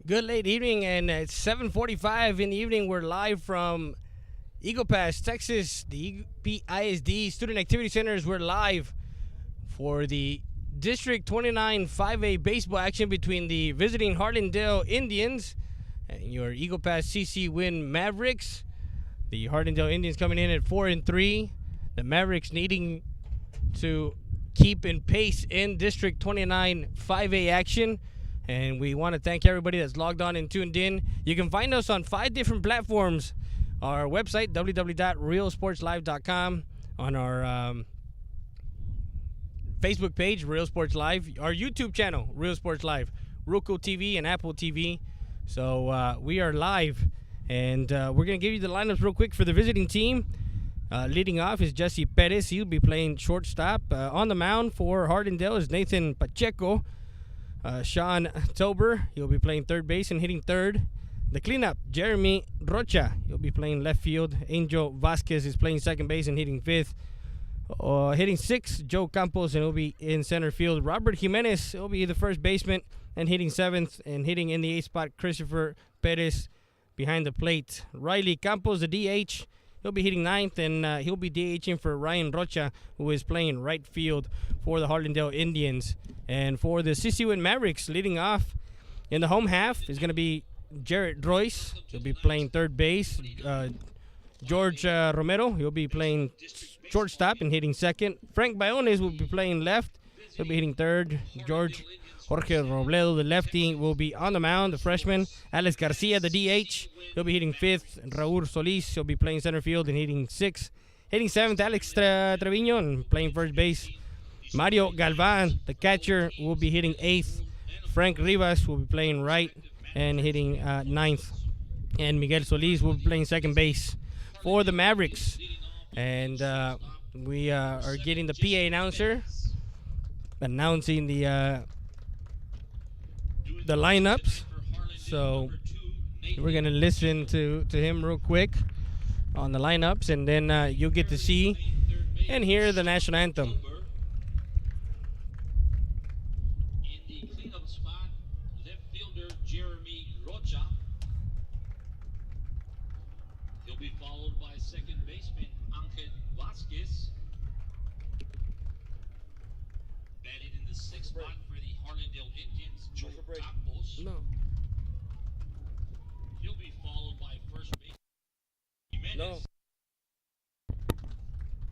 Good late evening, and it's 7:45 in the evening. We're live from Eagle Pass, Texas. The ISD Student Activity Centers. We're live for the District 29 5A baseball action between the visiting Harlendale Indians and your Eagle Pass CC Winn Mavericks. The Harlendale Indians coming in at 4-3. The Mavericks needing to keep in pace in District 29 5A action. And we want to thank everybody that's logged on and tuned in. You can find us on 5 different platforms. Our website, www.realsportslive.com. On our Facebook page, Real Sports Live. Our YouTube channel, Real Sports Live. Roku TV and Apple TV. So we are live. And we're going to give you the lineups real quick for the visiting team. Leading off is Jesse Perez. He'll be playing shortstop. On the mound for Harlendale is Nathan Pacheco. Sean Tober, he'll be playing third base and hitting third. The cleanup, Jeremy Rocha, he'll be playing left field. Angel Vasquez is playing second base and hitting fifth. Hitting sixth, Joe Campos, and he'll be in center field. Robert Jimenez, he'll be the first baseman and hitting seventh. And hitting in the eighth spot, Christopher Perez behind the plate. Riley Campos, the DH, he'll be hitting ninth, and he'll be DHing for Ryan Rocha, who is playing right field for the Harlendale Indians. And for the CC Winn Mavericks, leading off in the home half is going to be Jarrett Royce. He'll be playing third base. George Romero, he'll be playing shortstop and hitting second. Frank Bayones will be playing left. He'll be hitting third. Jorge Robledo, the lefty, will be on the mound, the freshman. Alex Garcia, the DH, he'll be hitting fifth. Raul Solis, he'll be playing center field and hitting sixth. Hitting seventh, Alex Trevino, and playing first base. Mario Galvan, the catcher, will be hitting eighth. Frank Rivas will be playing right and hitting ninth. And Miguel Solis will be playing second base for the Mavericks. And we are getting the PA announcer announcing the lineups. So we're going to listen to him real quick on the lineups, and then you'll get to see and hear the national anthem. In the cleanup spot, left fielder Jeremy Rocha. He'll be followed by second baseman Angel Vasquez. Batting in the sixth spot for the Harlendale Indians, Joe Campos. No. He'll be followed by first baseman Jimenez. No.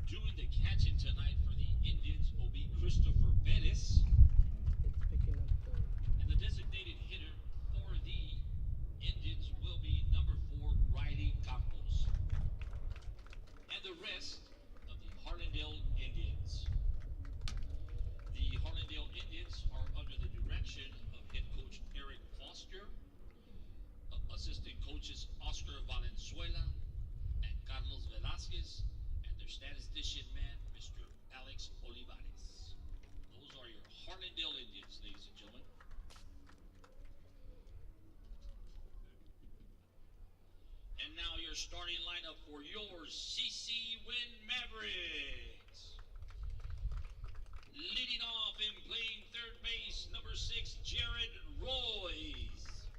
Doing the catching tonight for the Indians will be Christopher Perez. And the designated hitter for the Indians will be number 4, Riley Campos. And the rest of the Harlendale Indians. The Harlendale Indians are under the direction of head coach Eric Foster, assistant coaches Oscar Valenzuela and Carlos Velasquez, and their statistician man, Mr. Alex Olivares. Those are your Harlendale Indians, ladies and gentlemen. And now your starting lineup for your CC Winn Mavericks. Leading off and playing third base, number 6, Jared Royce.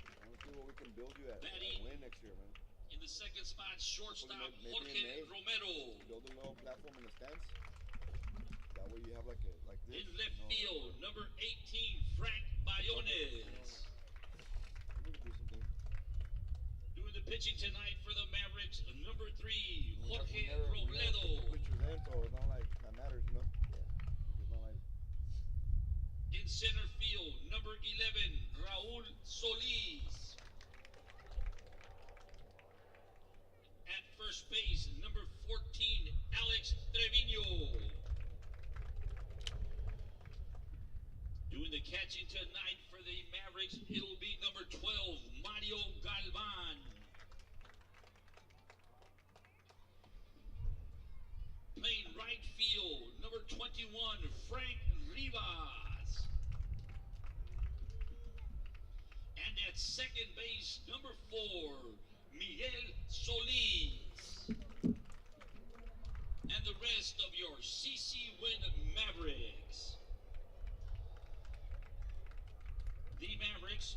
I want to see what we can build you at Batting. Win next year, man. In the second spot, shortstop Maybe in Jorge May. Romero. Build a little platform in the stands. That way you have like this. In left field, number 18, Frank Bayones. We can do something. Doing the pitching tonight for the Mavericks, number 3, We Jorge never put Robledo. the pictures in, so it's not like that matters, you know? It's not like In center field, number 11, Raul Solis. At first base, number 14, Alex Trevino. Doing the catching tonight for the Mavericks, it'll be number 12, Mario Galvan. Playing right field, number 21, Frank Rivas. And at second base, number 4, Miguel Solis. And the rest of your CC Winn Mavericks. The Mavericks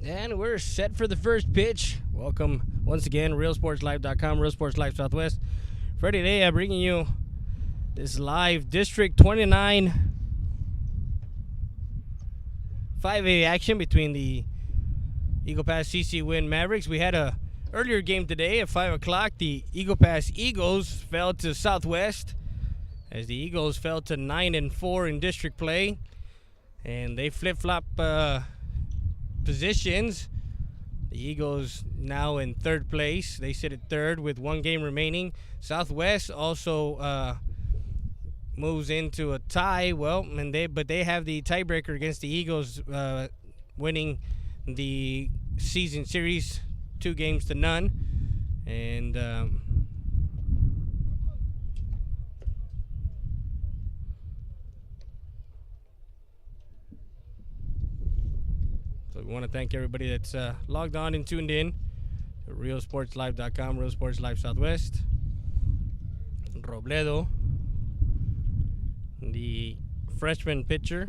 And we're set for the first pitch. Welcome once again, realsportslive.com, Real Sports Live Southwest. For today, I'm bringing you this live District 29 5A action between the Eagle Pass CC Winn Mavericks. We had a earlier game today at 5 o'clock. The Eagle Pass Eagles fell to Southwest as the Eagles fell to 9-4 in district play. And they flip-flop positions. The Eagles now in third place. They sit at third with one game remaining. Southwest also moves into a tie. Well, but they have the tiebreaker against the Eagles, winning the season series 2-0. And so we want to thank everybody that's logged on and tuned in to realsportslive.com, Real Sports Live Southwest. Robledo, the freshman pitcher,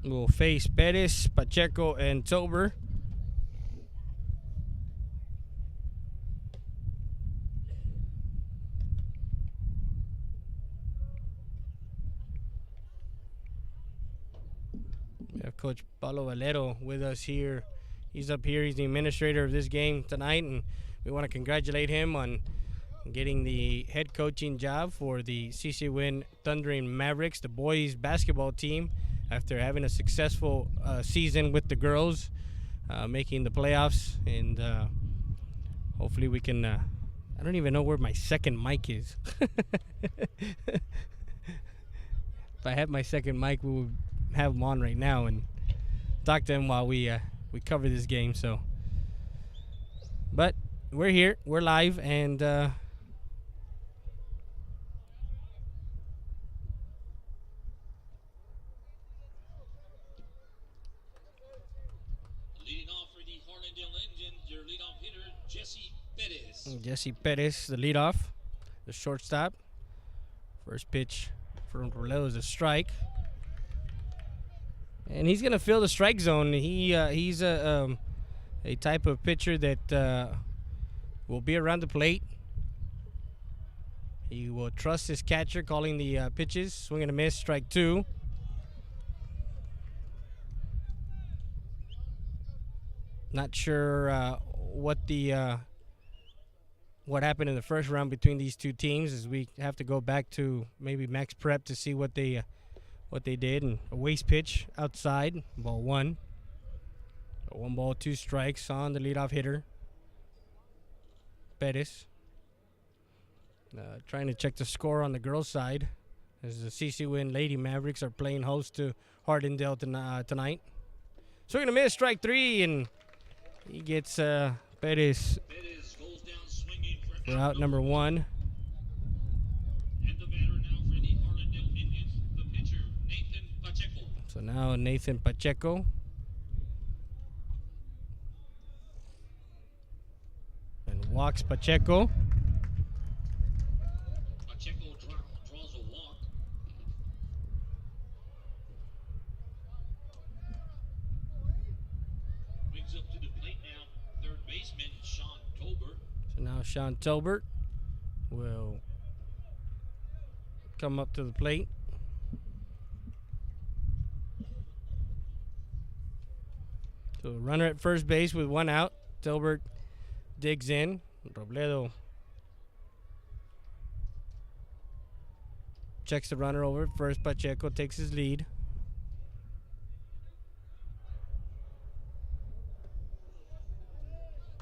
will face Perez, Pacheco, and Tober. We have Coach Paulo Valero with us here. He's up here. He's the administrator of this game tonight, and we want to congratulate him on getting the head coaching job for the CC Winn Thundering Mavericks, the boys basketball team, after having a successful season with the girls, making the playoffs. And hopefully we can, I don't even know where my second mic is. If I had my second mic, we would have him on right now and talk to him while we cover this game. So, but we're here, we're live, and Leading off for the Harlendale Indians, your leadoff hitter, Jesse Perez. Jesse Perez, the leadoff, the shortstop. First pitch from Rollo is a strike. And he's going to fill the strike zone. He's a type of pitcher that will be around the plate. He will trust his catcher calling the pitches. Swing and a miss, strike two. Not sure what happened in the first round between these two teams, as we have to go back to maybe Max Prep to see what they did. And a waste pitch outside, ball one. 1 ball, 2 strikes on the leadoff hitter, Perez. Trying to check the score on the girls' side, as the CC Winn Lady Mavericks are playing host to Harlendale tonight. Swing and a miss, strike three, and he gets Perez Perez goes down swinging for out number one. And the batter now for the Harlendale Indians, the pitcher, Nathan Pacheco. So now Nathan Pacheco. And walks Pacheco. Pacheco draws a walk. Brings up to the plate now, third baseman Sean Tolbert. So now Sean Tolbert will come up to the plate. So runner at first base with 1 out. Tolbert digs in. Robledo checks the runner over. First, Pacheco takes his lead.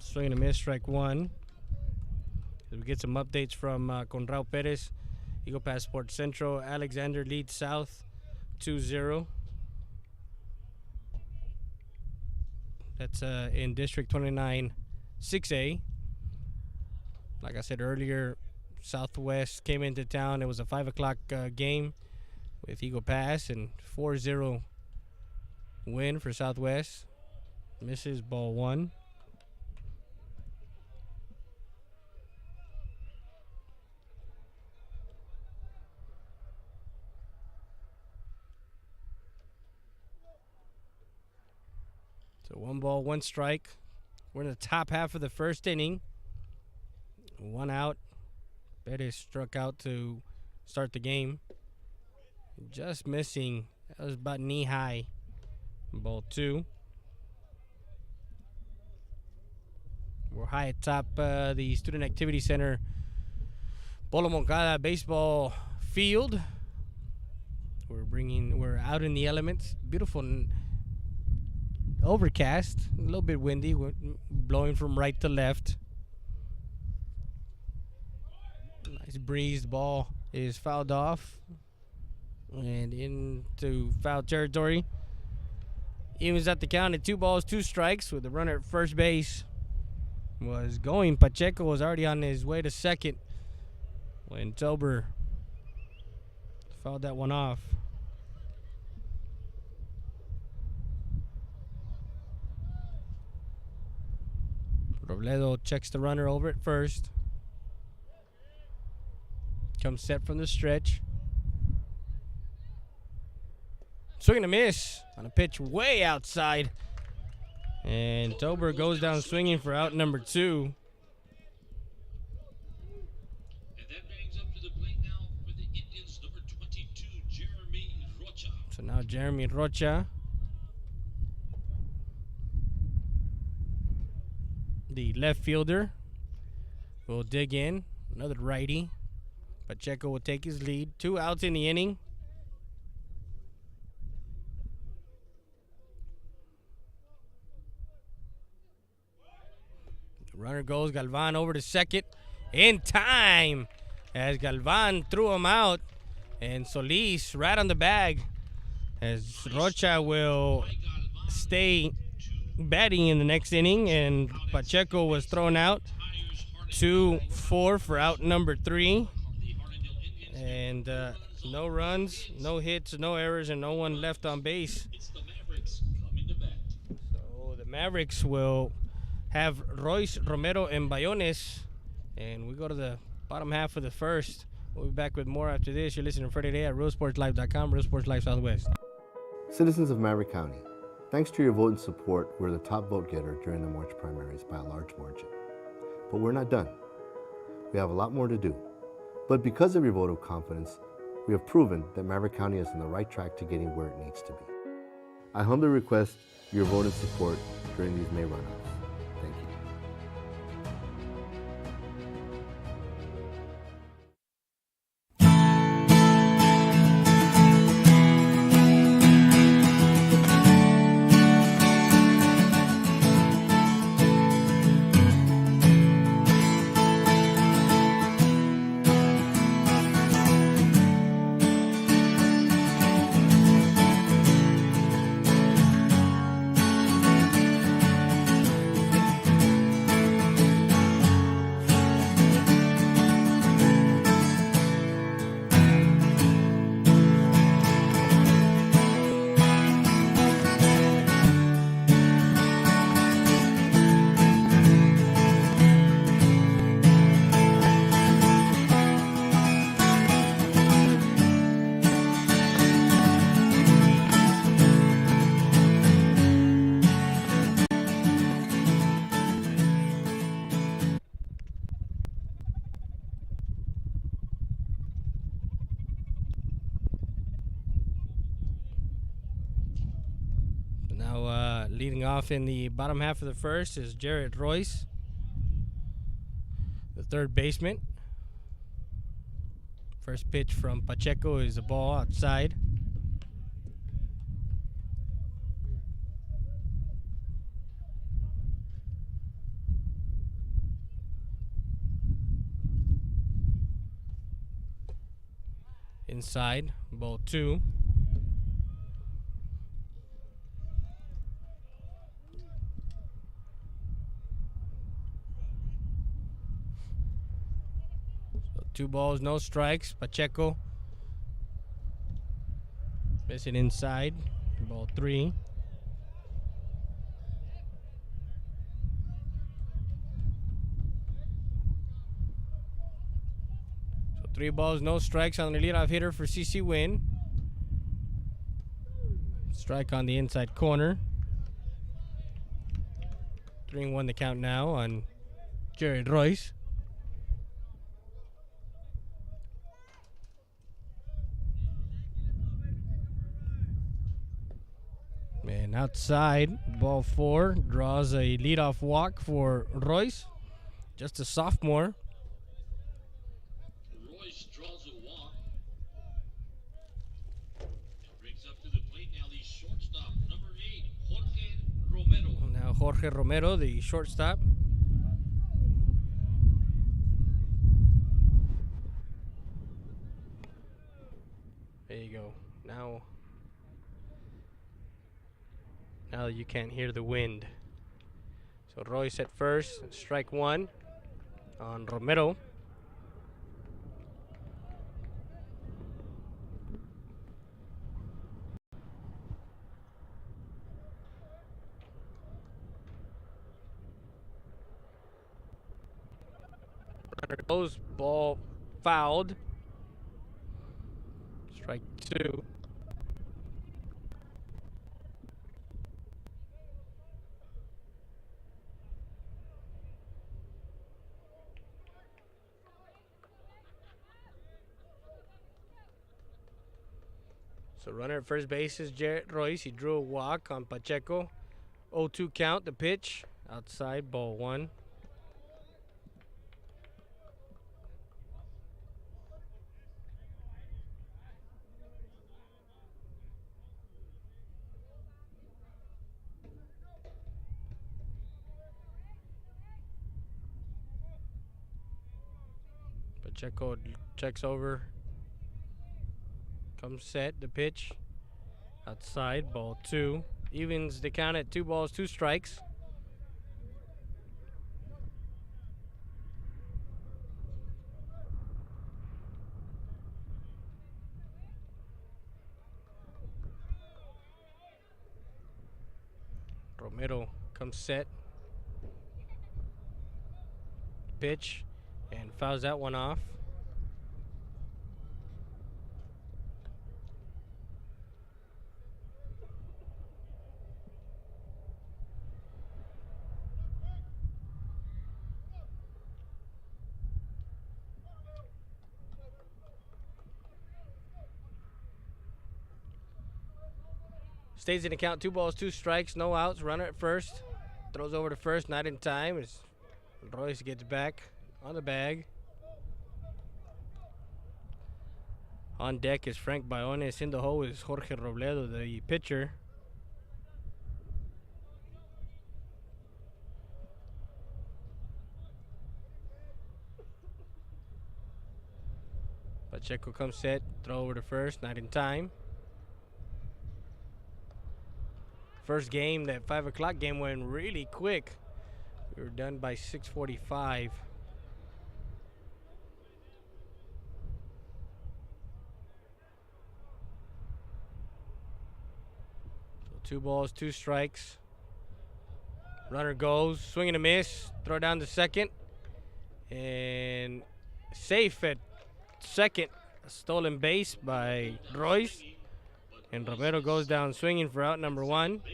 Swing and a miss, strike one. As we get some updates from Conrao Perez, Eagle Pass Sports Central. Alexander leads South 2-0. That's in District 29 6A. Like I said earlier, Southwest came into town. It was a 5 o'clock game with Eagle Pass, and 4-0 win for Southwest. Misses, ball one. So 1 ball, 1 strike. We're in the top half of the first inning. 1 out. Perez struck out to start the game. Just missing. That was about knee high. Ball 2. We're high atop the Student Activity Center Polo Moncada baseball field. We're out in the elements. Beautiful overcast. A little bit windy. We're blowing from right to left. Nice breeze. The ball is fouled off and into foul territory. Evens at the count at 2 balls, 2 strikes with the runner at first base. Was going. Pacheco was already on his way to second when Tober fouled that one off. Robledo checks the runner over at first. Comes set from the stretch. Swing and a miss on a pitch way outside. And Tober goes down swinging for out number 2. And that brings up to the plate now for the Indians, number 22, Jeremy Rocha. So now Jeremy Rocha, the left fielder, will dig in. Another righty. Pacheco will take his lead. 2 outs in the inning. Runner goes, Galvan over to second in time as Galvan threw him out, and Solis right on the bag as Rocha will stay batting in the next inning, and Pacheco was thrown out. 2-4 for out number 3, and no runs, no hits, no errors, and no one left on base. It's the Mavericks coming to bat. So the Mavericks will have Royce, Romero, and Bayones. And we go to the bottom half of the first. We'll be back with more after this. You're listening to Friday Day at RealSportsLive.com, Real Sports Live Southwest. Citizens of Maverick County, thanks to your vote and support, we're the top vote getter during the March primaries by a large margin. But we're not done. We have a lot more to do. But because of your vote of confidence, we have proven that Maverick County is on the right track to getting where it needs to be. I humbly request your vote and support during these May runoffs. Thank you. Leading off in the bottom half of the first is Jared Royce, the third baseman. First pitch from Pacheco is a ball outside. Inside, ball 2. So 2 balls, no strikes. Pacheco missing inside, ball 3. So 3 balls, no strikes on the leadoff hitter for CC Winn. Strike on the inside corner. 3-1 the count now on Jared Royce. And outside, ball 4 draws a leadoff walk for Royce, just a sophomore. Royce draws a walk. And brings up to the plate now the shortstop, number 8, Jorge Romero. Now Jorge Romero, the shortstop. There you go. Now you can't hear the wind. So Royce at first, strike 1 on Romero. Runner goes, ball fouled. Strike 2. So runner at first base is Jarrett Royce. He drew a walk on Pacheco. 0-2 count, the pitch. Outside, ball 1. Pacheco checks over. Comes set, the pitch. Outside, ball 2. Evens the count at 2 balls, 2 strikes. Romero comes set. Pitch, and fouls that one off. Stays in the count, 2 balls, 2 strikes, no outs. Runner at first. Throws over to first, not in time as Royce gets back on the bag. On deck is Frank Bayones. In the hole is Jorge Robledo, the pitcher. Pacheco comes set, throw over to first, not in time. First game, that 5 o'clock game, went really quick. We were done by 6:45. So 2 balls, 2 strikes. Runner goes, swing and a miss, throw down to second. And safe at second. A stolen base by Royce. And Romero goes down swinging for out number 1. And with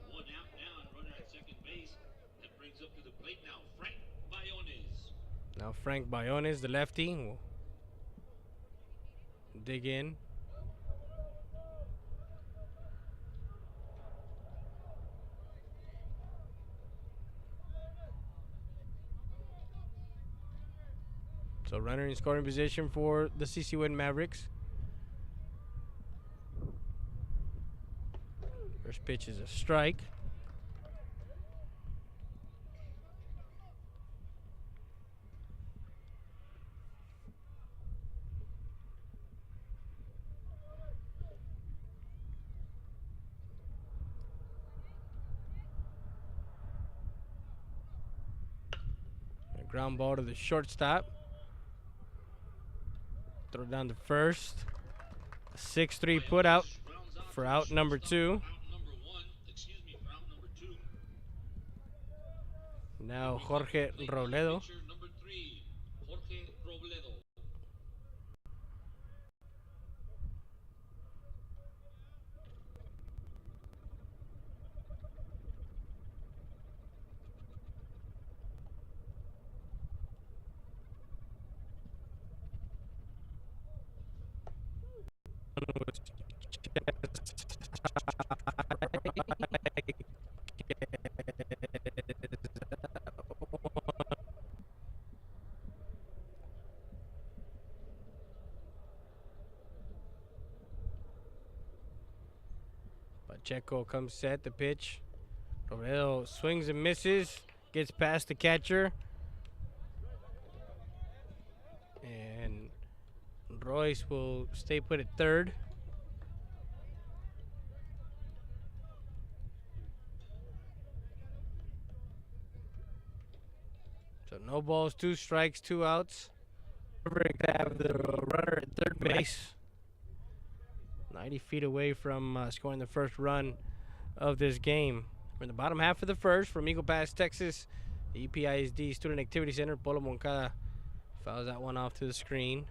1 out now and runner at second base, that brings up to the plate now Frank Bayones. Now Frank Bayones, the lefty, will dig in. So runner in scoring position for the CC Winn Mavericks. First pitch is a strike. A ground ball to the shortstop. Throw down to first. A 6-3 put out for out number 2. Now Jorge Robledo. Number 3, Jorge Robledo. Pacheco comes set the pitch. Robledo swings and misses, gets past the catcher, and Royce will stay put at third. So no balls, 2 strikes, 2 outs. Mavericks have the runner at third base, 90 feet away from scoring the first run of this game. We're in the bottom half of the first from Eagle Pass, Texas. The EPISD Student Activity Center. Polo Moncada fouls that one off to the screen.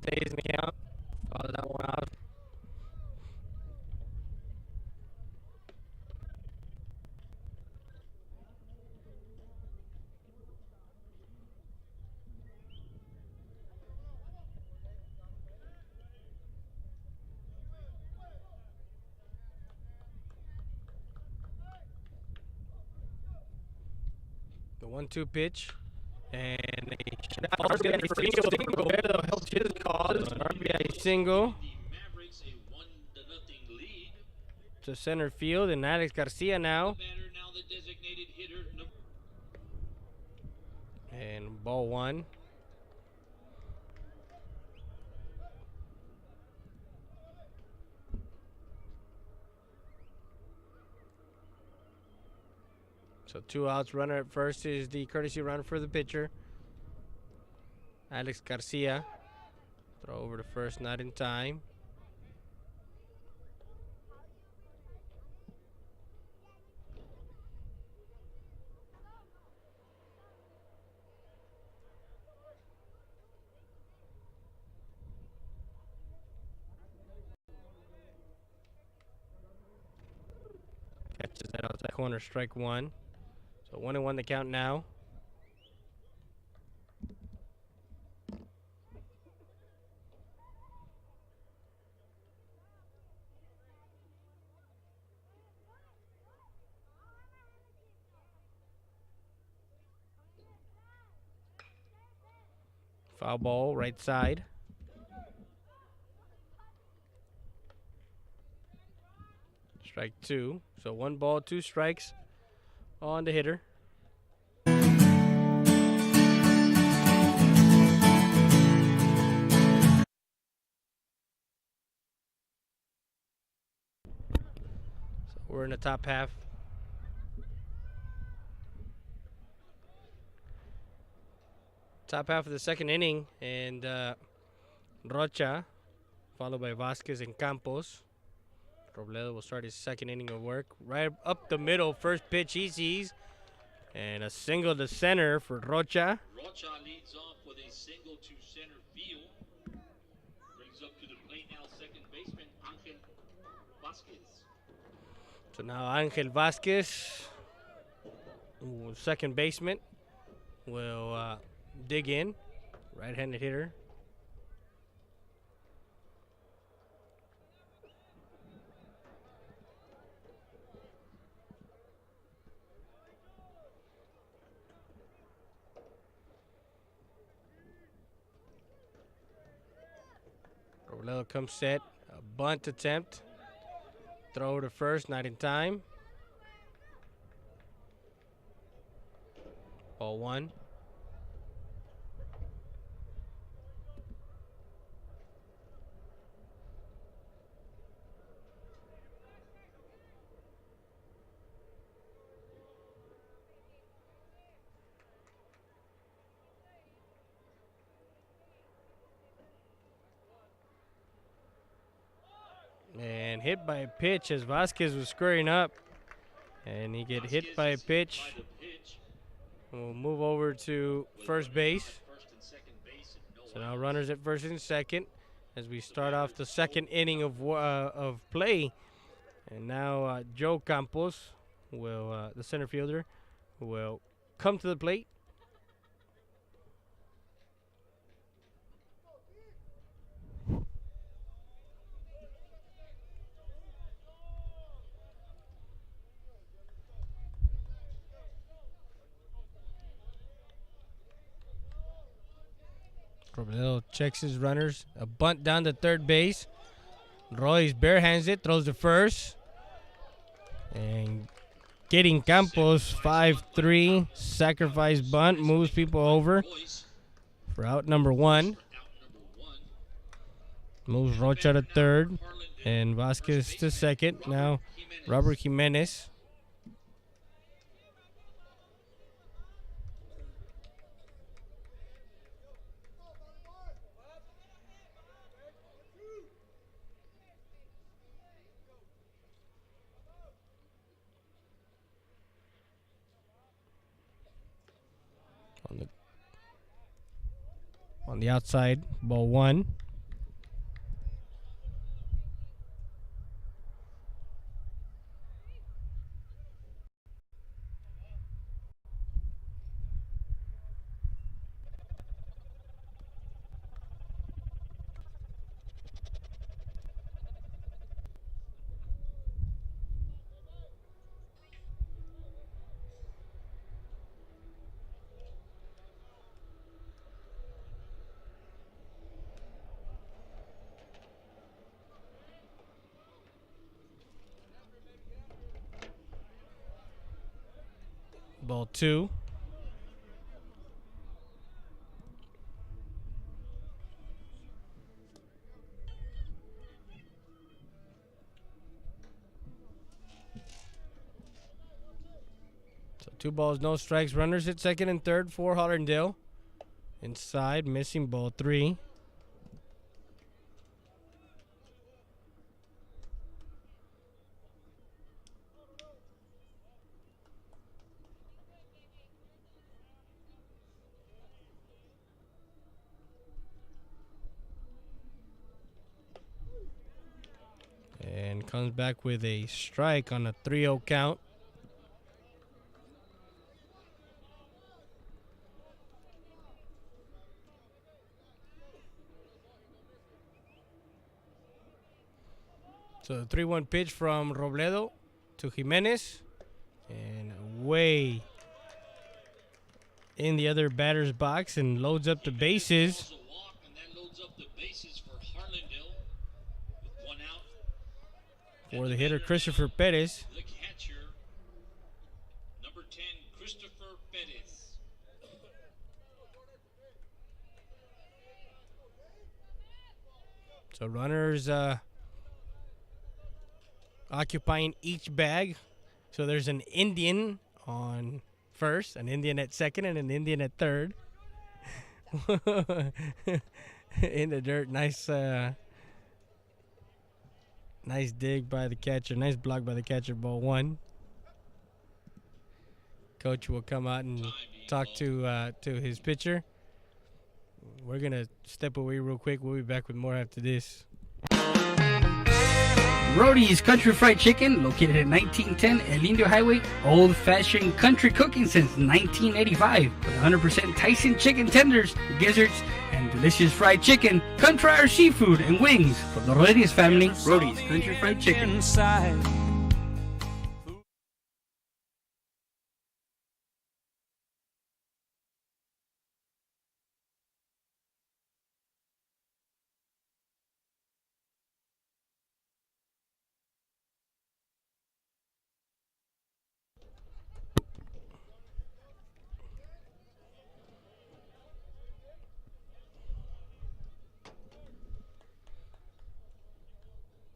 Stays in the count. Follow that one out. The 1-2 pitch. And a single. Helped his cause. An RBI single. The Mavericks a 1-0 lead. To center field, and Alex Garcia now. The batter now the designated hitter. And ball 1. So 2 outs. Runner at first is the courtesy run for the pitcher, Alex Garcia. Throw over to first, not in time. Catches that outside corner, strike 1. So 1-1 the count now. Foul ball, right side. Strike 2. So 1 ball, 2 strikes on the hitter. So we're in the top half. Top half of the second inning, and Rocha, followed by Vasquez and Campos. Robledo will start his second inning of work. Right up the middle, first pitch he sees, and a single to center for Rocha. Rocha leads off with a single to center field. Brings up to the plate now second baseman Angel Vasquez. So now Angel Vasquez, second baseman, will dig in. Right-handed hitter. Robledo comes set. A bunt attempt. Throw to first, not in time. Ball 1. And hit by a pitch as Vasquez was scurrying up. And he get hit by a pitch. We'll move over to first base. So now runners at first and second as we start off the second inning of play. And now Joe Campos, the center fielder, will come to the plate. Robledo checks his runners. A bunt down to third base. Royce barehands it, throws to first. And getting Campos 5-3. Sacrifice bunt, moves people over for out number 1. Moves Rocha to third. And Vasquez to second. Now Robert Jimenez. On the outside, ball 1. Ball 2. So 2 balls, no strikes. Runners at second and third for Harlendale. Inside, missing ball 3. And comes back with a strike on a 3-0 count. So the 3-1 pitch from Robledo to Jimenez. And away in the other batter's box and loads up the bases. For the hitter, Christopher Perez. The catcher, number 10, Christopher Perez. So runners occupying each bag. So there's an Indian on first, an Indian at second, and an Indian at third. In the dirt, nice dig by the catcher. Nice block by the catcher. Ball 1. Coach will come out and talk to his pitcher. We're going to step away real quick. We'll be back with more after this. Rody's Country Fried Chicken, located at 1910 El Indio Highway. Old-fashioned country cooking since 1985. With 100% Tyson chicken tenders, gizzards, and delicious fried chicken. Come try our seafood and wings from the Rodriguez family. Rody's Country Fried Chicken.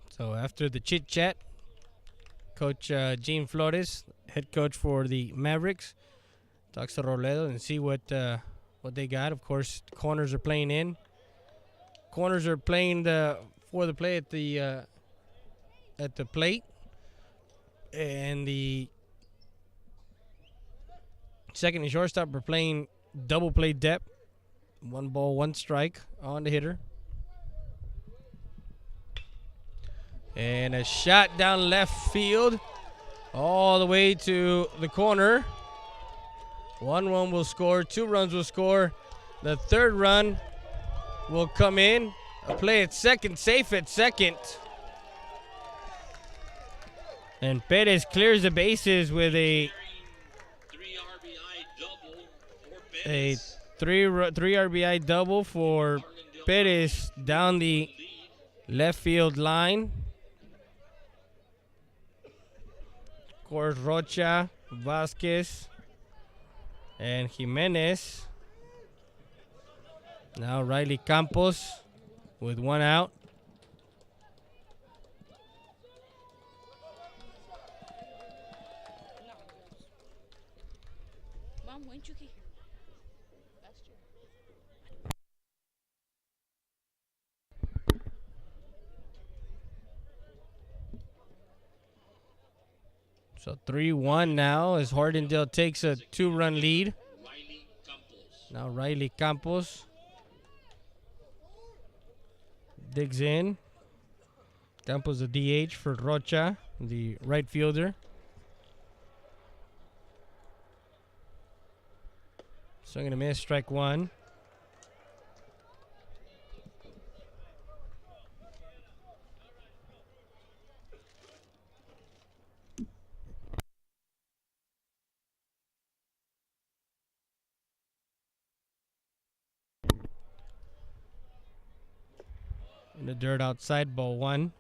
So after the chit chat, Coach Gene Flores, head coach for the Mavericks, talks to Robledo and see what they got. Of course, corners are playing in. Corners are playing for the play at the at the plate. And the second and shortstop are playing double play depth. 1 ball, 1 strike on the hitter. And a shot down left field all the way to the corner. 1 run will score, 2 runs will score. The third run will come in. A play at second, safe at second. And Perez clears the bases with a 3 RBI double for a Perez. three RBI double for Perez down the left field line. Of course, Rocha, Vasquez, and Jimenez. Now Riley Campos with 1 out. Mom, when you get here? Last year. So 3-1 now as Harlendale takes a 2-run lead. Riley Campos. Now Riley Campos digs in. Campos the DH for Rocha, the right fielder. Swing and a miss, strike 1. In the dirt outside, ball 1.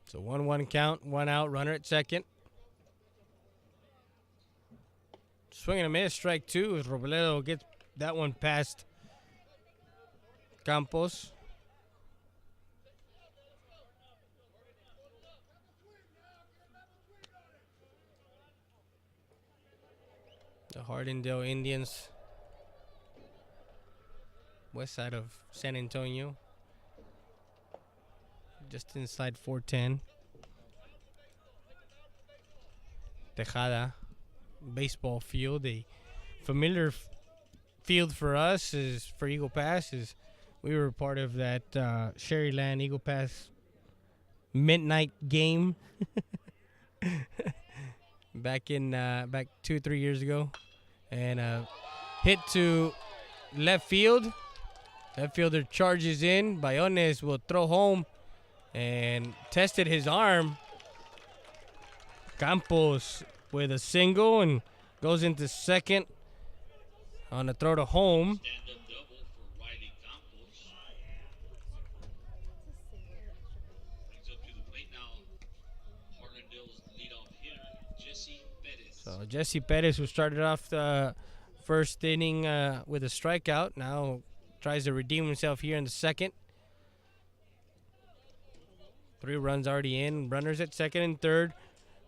So 1-1 count, 1 out, runner at second. Swing and a miss, strike 2 as Robledo gets that one past Campos. The Harlendale Indians, west side of San Antonio, just inside 410. Tejada baseball field, a familiar field for us is for Eagle Pass. Is we were part of that Sherryland Eagle Pass midnight game back 2-3 years ago, and hit to left field. Left fielder charges in. Bayones will throw home and tested his arm. Campos with a single and goes into second on a throw to home. Stand-up double for Riley Campos. Brings up to the plate now Harlendale's leadoff hitter, Jesse Perez. So Jesse Perez, who started off the first inning with a strikeout, now tries to redeem himself here in the second. 3 runs already in. Runners at second and third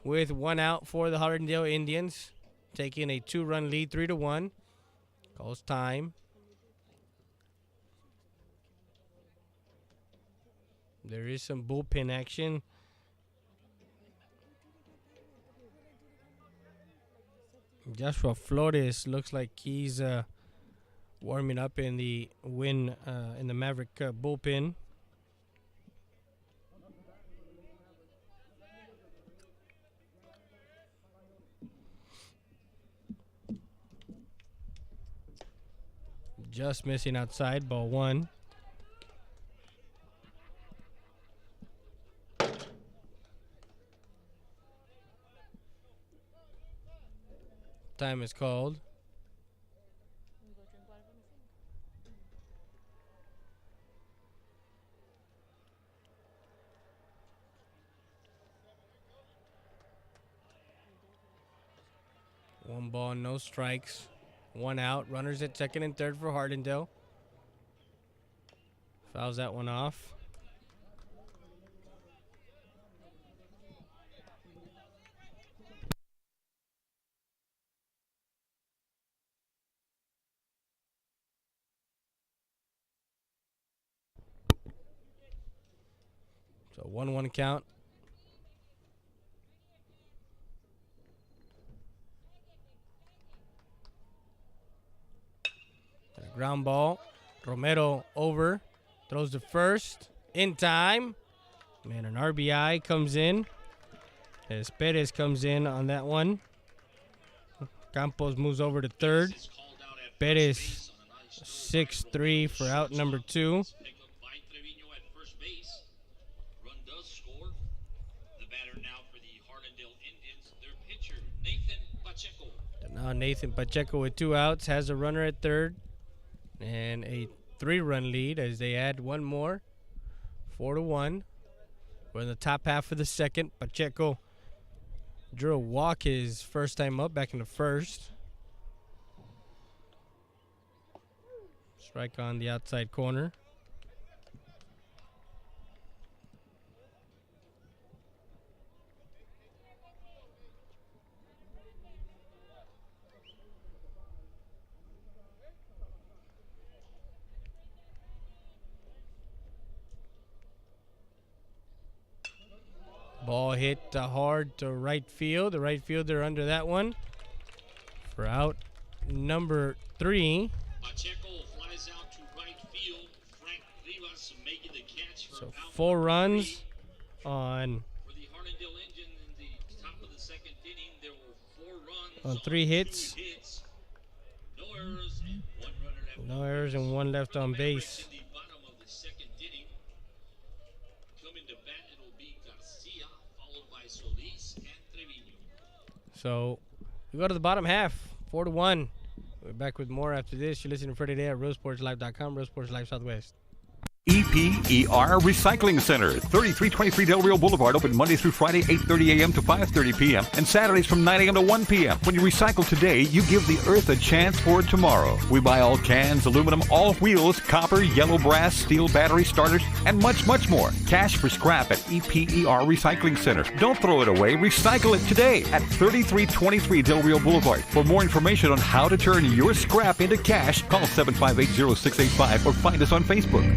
with 1 out for the Harlendale Indians, taking a 2-run lead, 3-1. Calls time. There is some bullpen action. Joshua Flores looks like he's warming up in the Winn in the Maverick bullpen. Just missing outside, ball 1. Time is called. One ball, no strikes. 1 out. Runners at second and third for Harlendale. Fouls that one off. 1-1 count. A ground ball. Romero over. Throws to first. In time. And an RBI comes in. As Perez comes in on that one. Campos moves over to third. Perez 6-3 for out number 2. Run does score. The batter now for the Harlendale Indians, their pitcher, Nathan Pacheco. Now Nathan Pacheco with 2 outs has a runner at third. And a 3-run lead as they add one more. 4-1. We're in the top half of the second. Pacheco drew a walk his first time up back in the first. Strike on the outside corner. Ball hit hard to right field. The right fielder under that one. For out number 3. Pacheco flies out to right field. Frank Rivas making the catch for So out 4 number runs 3. on For the Harlendale Indians in the top of the second inning, there were 4 runs On 3 hits. 2 hits. No errors and 1 runner left. No errors and 1 left on Mavericks base. in the bottom of the second inning. Coming to bat, it'll be Garcia, followed by Solis and Trevino. So we go to the bottom half. 4-1. We're back with more after this. You're listening to Friday Day at RealSportsLive.com, Real Sports Live Southwest. EPER Recycling Center, 3323 Del Rio Boulevard, open Monday through Friday, 8:30 a.m. to 5:30 p.m. and Saturdays from 9 a.m. to 1 p.m. When you recycle today, you give the earth a chance for tomorrow. We buy all cans, aluminum, all wheels, copper, yellow brass, steel battery starters, and much, much more. Cash for scrap at EPER Recycling Center. Don't throw it away. Recycle it today at 3323 Del Rio Boulevard. For more information on how to turn your scrap into cash, call 758-0685 or find us on Facebook.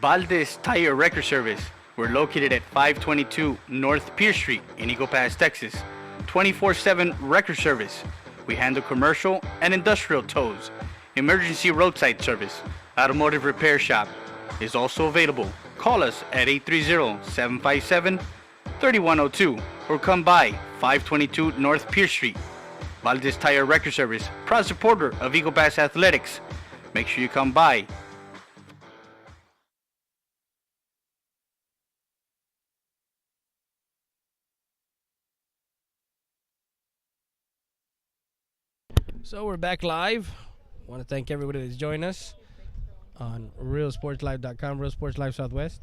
Valdez Tire Record Service. We're located at 522 North Pierce Street in Eagle Pass, Texas. 24/7 record service. We handle commercial and industrial tows. Emergency roadside service. Automotive repair shop is also available. Call us at 830-757-3102 or come by 522 North Pierce Street. Valdez Tire Record Service, proud supporter of Eagle Pass Athletics. Make sure you come by. So we're back live. I want to thank everybody that's joined us on RealSportsLive.com, Real Sports Live Southwest.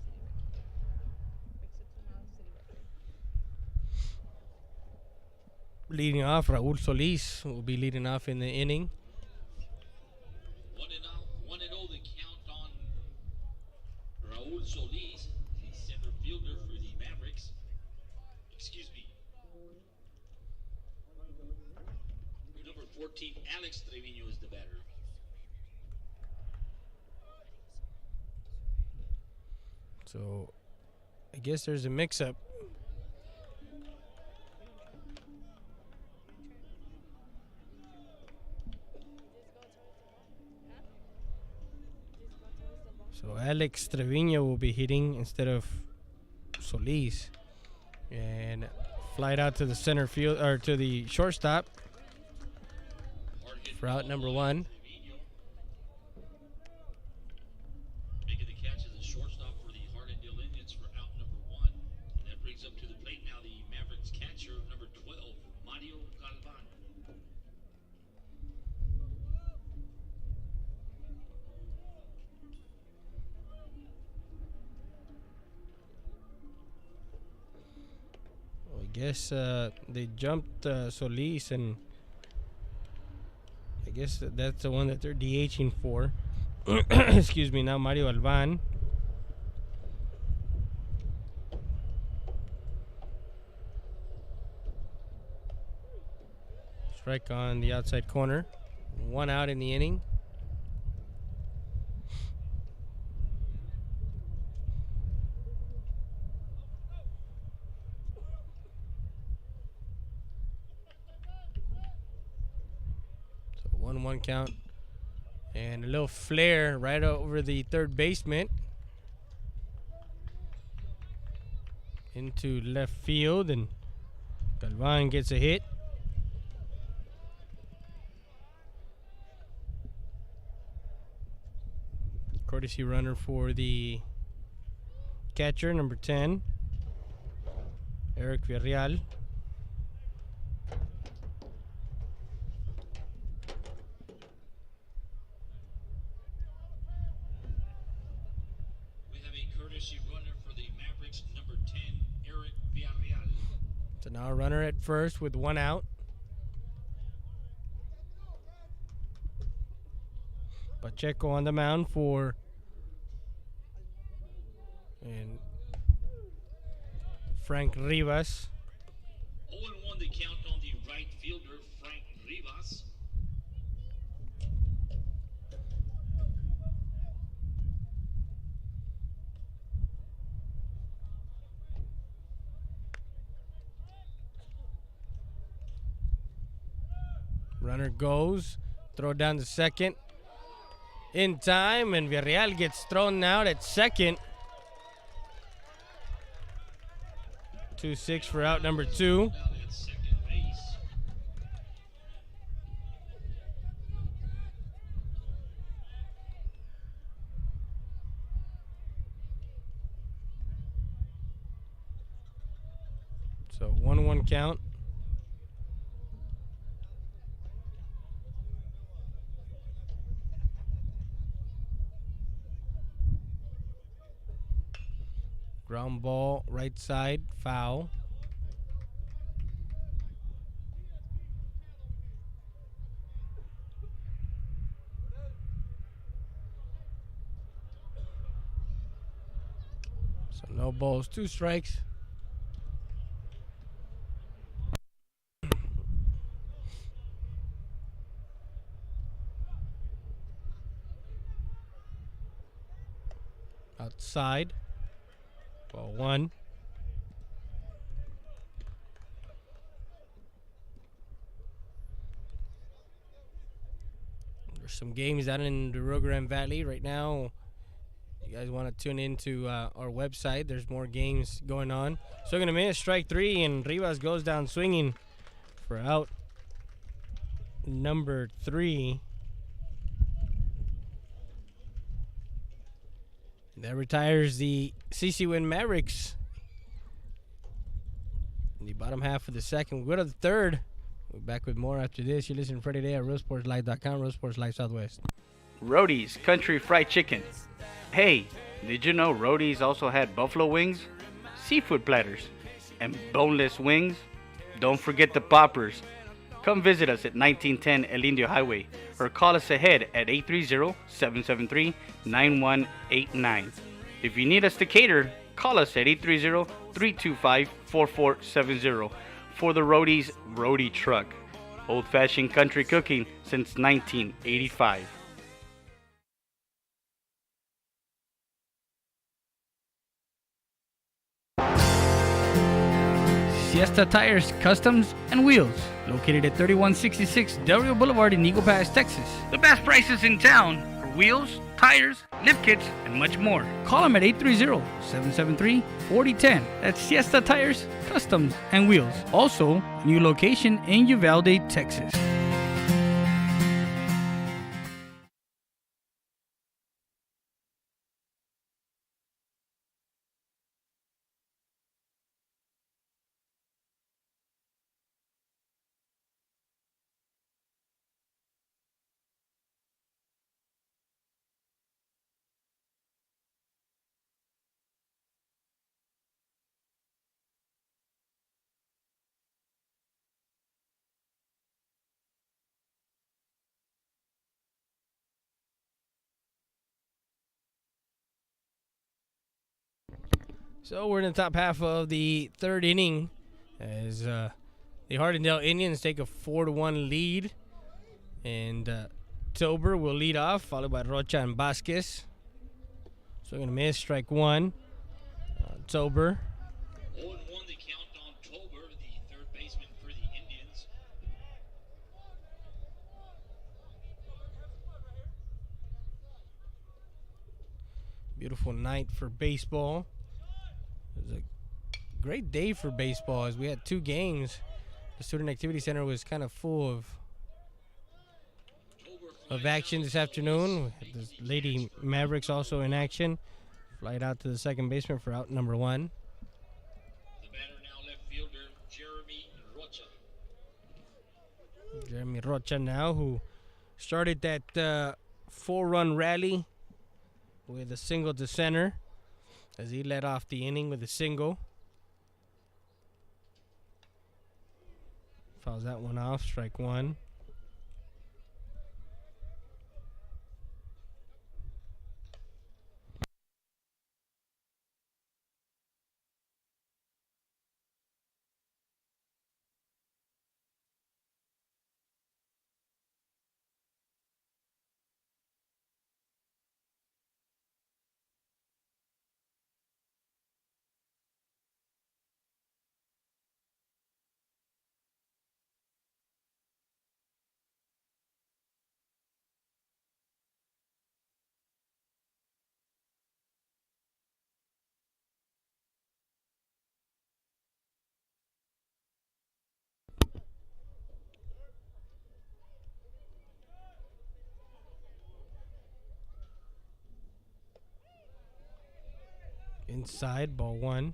Leading off, Raul Solis will be leading off in the inning. 1-0 the count on Raul Solis, the center fielder for the Mavericks. Excuse me. Number 14, Alex Trevino is the batter. So I guess there's a mix-up. So Alex Trevino will be hitting instead of Solis. And flight out to the center field, or to the shortstop for out number 1. Making the catch as a shortstop for the Harlendale Indians for out number 1. And that brings up to the plate now the Mavericks catcher, number 12, Mario Galvan. guess they jumped Solis, and I guess that's the one that they're DHing for. Excuse me. Now Mario Alban. Strike on the outside corner. 1 out in the inning. So 1-1 count. And a little flare right over the third baseman. Into left field, and Galvan gets a hit. Courtesy runner for the catcher, number 10, Eric Villarreal. We have a courtesy runner for the Mavericks, number 10, Eric Villarreal. So now a runner at first with 1 out. Pacheco on the mound for and Frank Rivas. 0-1 the count on the right fielder, Frank Rivas. Runner goes, throw down to second. In time, and Villarreal gets thrown out at second. 2-6 for out number 2. Down at second base. So 1-1 count. Ground ball, right side, foul. So no balls, 2 strikes. Outside. Ball 1. There's some games out in the Rio Grande Valley right now. You guys want to tune into our website. There's more games going on. So going to miss, strike 3, and Rivas goes down swinging for out number 3. That retires the CC Winn Mavericks in the bottom half of the second. We'll go to the third. We're back with more after this. You're listening to Friday Day at RealSportsLive.com, Real Sports Live Southwest. Roadie's Country Fried Chicken. Hey, did you know Roadie's also had buffalo wings, seafood platters, and boneless wings? Don't forget the poppers. Come visit us at 1910 El Indio Highway or call us ahead at 830-773-9189. If you need us to cater, call us at 830-325-4470 for the Roadie's Roadie Truck. Old-fashioned country cooking since 1985. Siesta Tires, Customs, and Wheels, located at 3166 Del Rio Boulevard in Eagle Pass, Texas. The best prices in town for wheels, tires, lift kits, and much more. Call them at 830-773-4010. That's Siesta Tires, Customs, and Wheels. Also, new location in Uvalde, Texas. So we're in the top half of the third inning as the Harlendale Indians take a 4-1 lead. And Tober will lead off, followed by Rocha and Vasquez. So going to miss, strike one. Tober. 0-1 the count on Tober, the third baseman for the Indians. Beautiful night for baseball. It was a great day for baseball as we had two games. The Student Activity Center was kind of full of action this afternoon. We had the Lady Mavericks also in action. Flight out to the second baseman for out number one. The batter now left fielder Jeremy Rocha. Jeremy Rocha now, who started that 4-run rally with a single to center as he led off the inning with a single. Fouls that one off, strike one. Inside, ball one.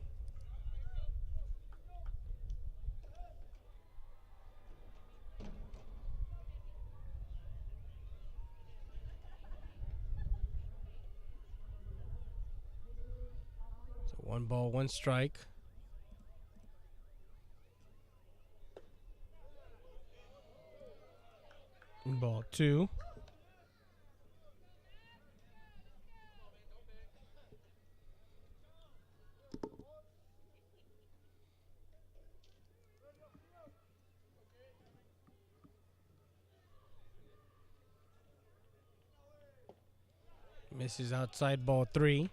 So 1 ball, 1 strike. Ball two. Misses outside, ball three.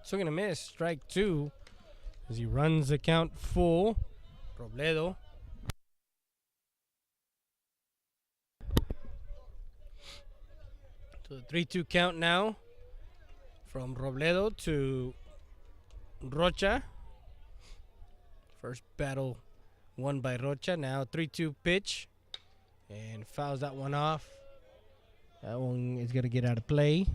Swing and a miss, strike two as he runs the count full. Robledo. So the 3-2 count now from Robledo to Rocha. First battle won by Rocha. Now 3-2 pitch and fouls that one off. That one is going to get out of play.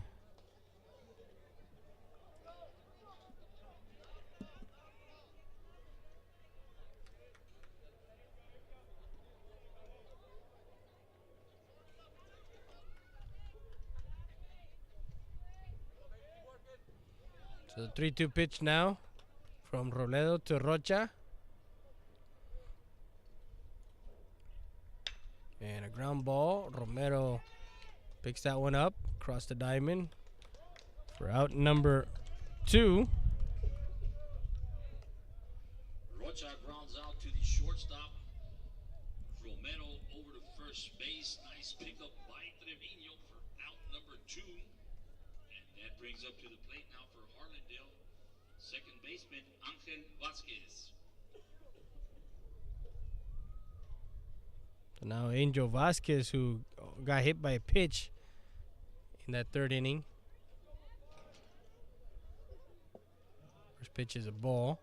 So the 3-2 pitch now from Robledo to Rocha. And a ground ball. Romero picks that one up across the diamond for out number two. Rocha grounds out to the shortstop. Romero over to first base. Nice pickup by Trevino for out number two. And that brings up to the plate now for Harlendale, second baseman Angel Vasquez. So now Angel Vasquez, who got hit by a pitch in that third inning. First pitch is a ball.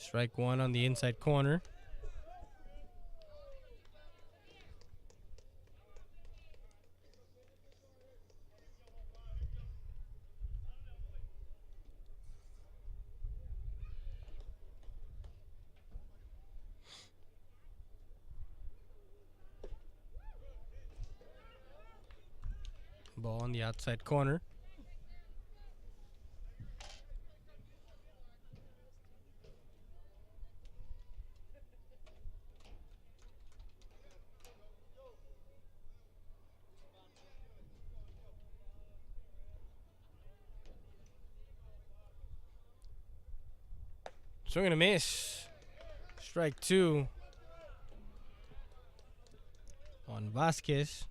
Strike one on the inside corner. Ball on the outside corner. Swing and a miss. Strike 2 on Vasquez.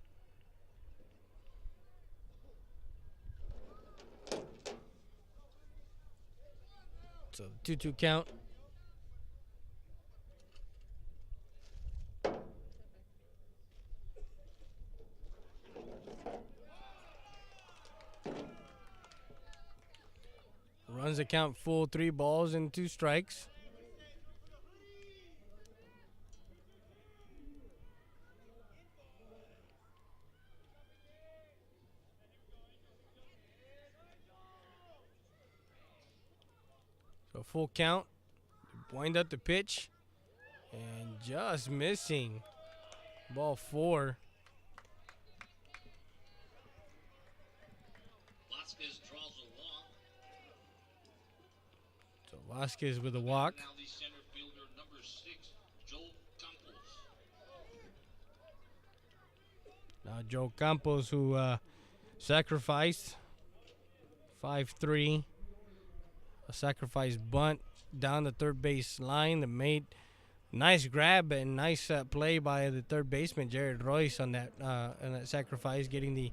So 2-2 count. Runs the count full, 3 balls and 2 strikes. So full count. Wind up the pitch. And just missing. Ball 4. Vasquez draws a walk. So Vasquez with a walk. Now the center fielder, number 6, Joe Campos. Now Joe Campos, who sacrificed 5-3. A sacrifice bunt down the third base line that made nice grab and nice play by the third baseman Jared Royce on that sacrifice, getting the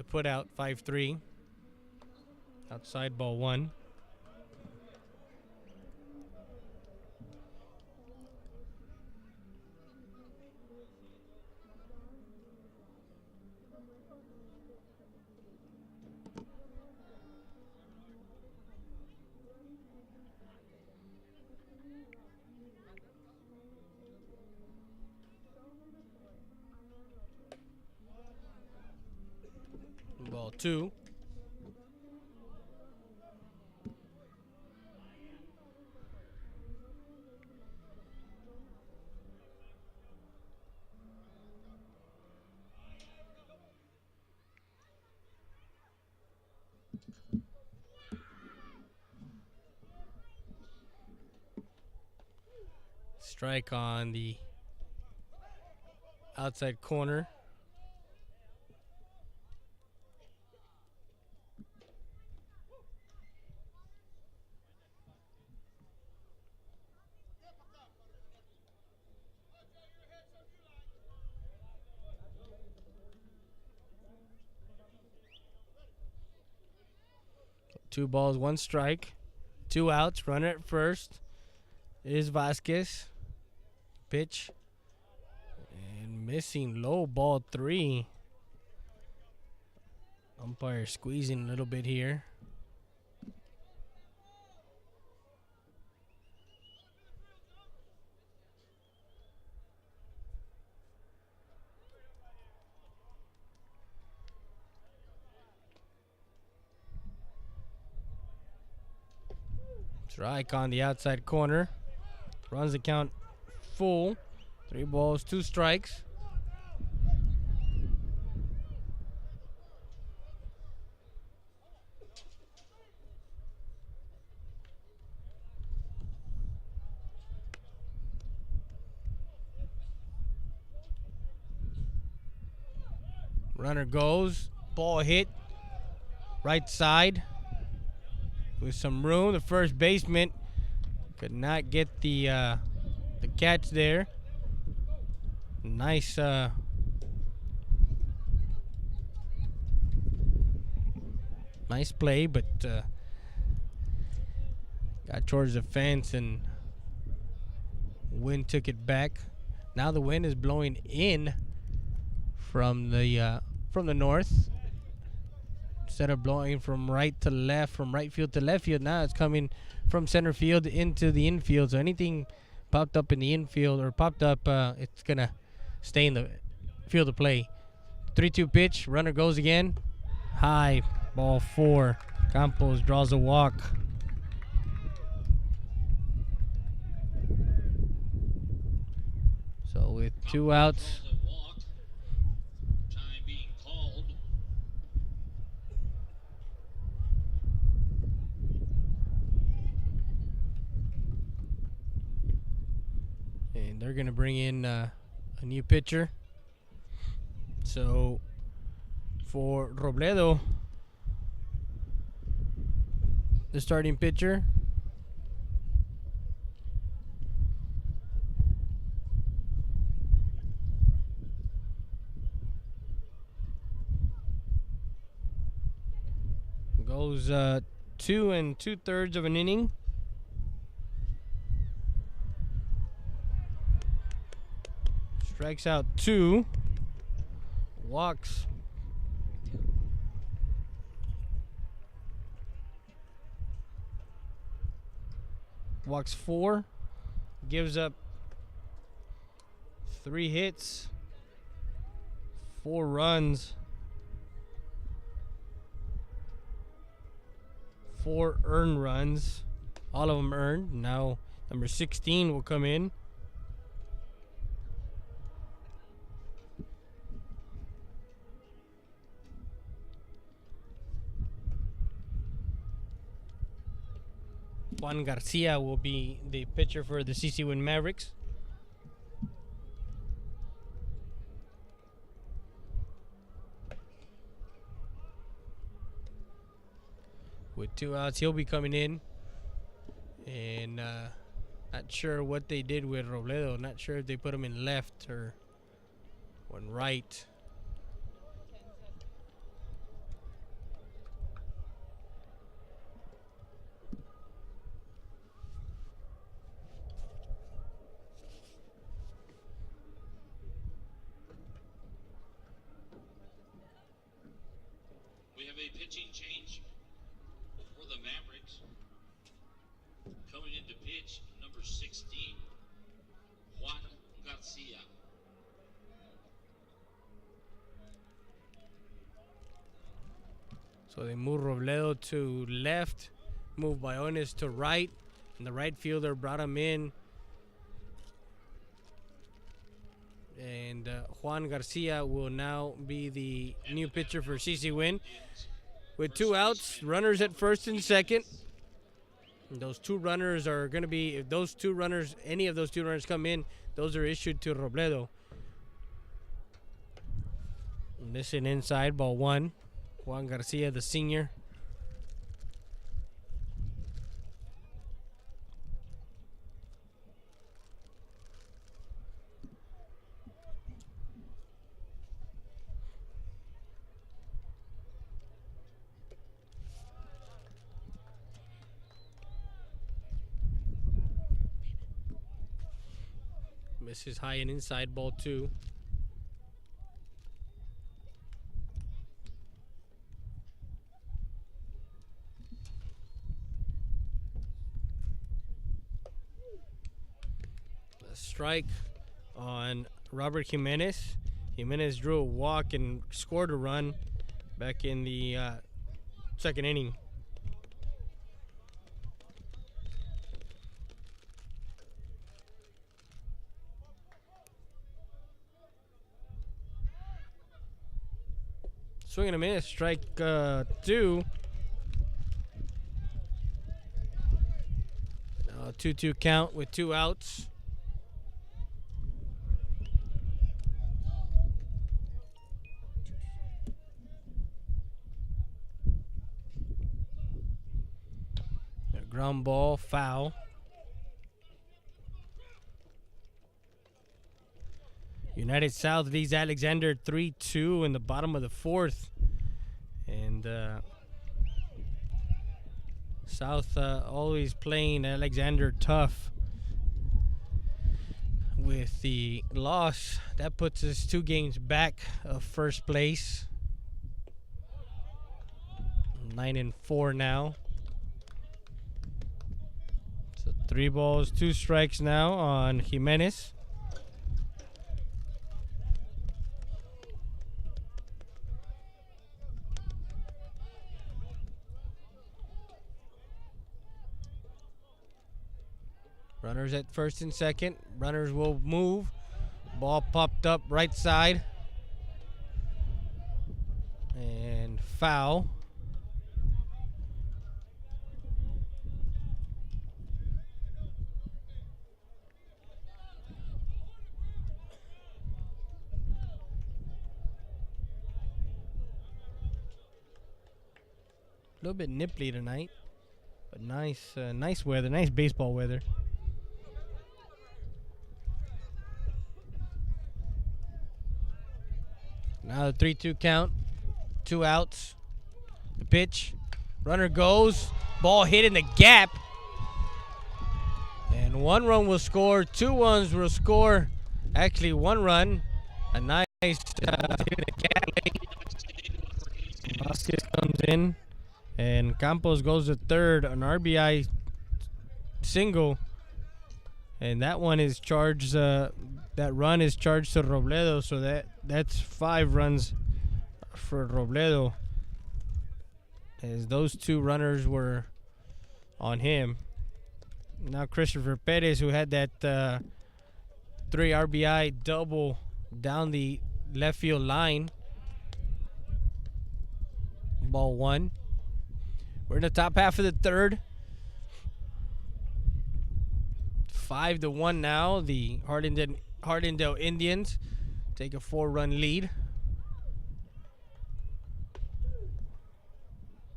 put out 5-3. Outside ball 1. Ball 2. Strike on the outside corner. Two balls, 1 strike. 2 outs. Runner at first is Vasquez. Pitch. And missing low, ball 3. Umpire squeezing a little bit here. Strike on the outside corner. Runs the count full. 3 balls, 2 strikes. Runner goes. Ball hit. Right side. With some room, the first baseman could not get the catch there. Nice nice play, but got towards the fence and Winn took it back. Now the wind is blowing in from the north. Instead of blowing from right to left, from right field to left field, now it's coming from center field into the infield. So anything popped up in the infield or popped up, it's going to stay in the field of play. 3-2 pitch. Runner goes again. High. Ball 4. Campos draws a walk. So with 2 outs. Time being called. And they're going to bring in a new pitcher. So for Robledo, the starting pitcher, goes 2 2/3 of an inning. Strikes out 2. Walks walks 4. Gives up 3 hits, 4 runs, 4 earned runs, all of them earned. Now number 16 will come in. Juan Garcia will be the pitcher for the CC Winn Mavericks. With 2 outs, he'll be coming in. And not sure what they did with Robledo. Not sure if they put him in left or in right. We have a pitching change for the Mavericks. Coming in to pitch, number 16, Juan Garcia. So they move Robledo to left, move Bayones to right, and the right fielder brought him in. And Juan Garcia will now be the new pitcher for CC Winn. With 2 outs, runners at first and second. And those 2 runners are going to be, if those 2 runners, any of those 2 runners come in, those are issued to Robledo. Missing inside, ball 1. Juan Garcia, the senior. Misses high and inside, ball 2. A strike on Robert Jimenez. Jimenez drew a walk and scored a run back in the second inning. Swing and a miss, strike 2. 2-2 count with 2 outs. A ground ball, foul. United South leads Alexander 3-2 in the bottom of the 4th. And South always playing Alexander tough. With the loss, that puts us 2 games back of first place. 9-4 now. So 3 balls, 2 strikes now on Jimenez. Runners at first and second. Runners will move. Ball popped up right side. And foul. little bit nipply tonight, but nice, nice weather, nice baseball weather. Now the 3-2 count, 2 outs. The pitch, runner goes, ball hit in the gap, and 1 run will score. 2 runs will score. Actually, 1 run. A nice hit in the gap. Vasquez comes in, and Campos goes to third, an RBI single, and that one is charged. That run is charged to Robledo, so that's 5 runs for Robledo, as those 2 runners were on him. Now Christopher Perez, who had that 3 RBI double down the left field line. Ball 1. We're in the top half of the 3rd. 5-1 now. The Harlendale Indians take a 4-run lead.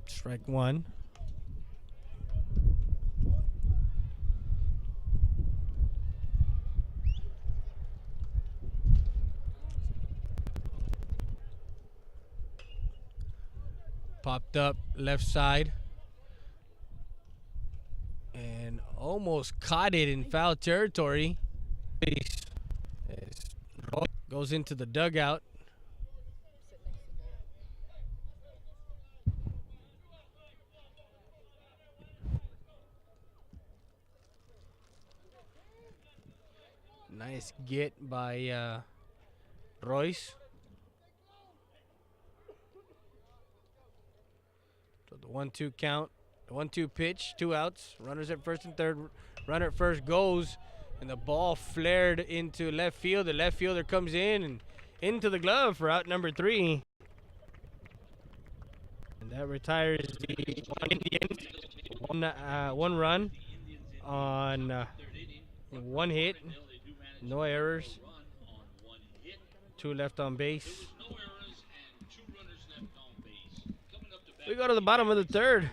Strike 1. Popped up left side and almost caught it in foul territory. Goes into the dugout. Nice get by Royce. So the 1-2 count, the 1-2 pitch, 2 outs, runners at first and third. Runner at first goes, and the ball flared into left field. The left fielder comes in and into the glove for out number 3. And that retires the Indians. 1 run on 1 hit, no errors, 2 left on base. We go to the bottom of the 3rd.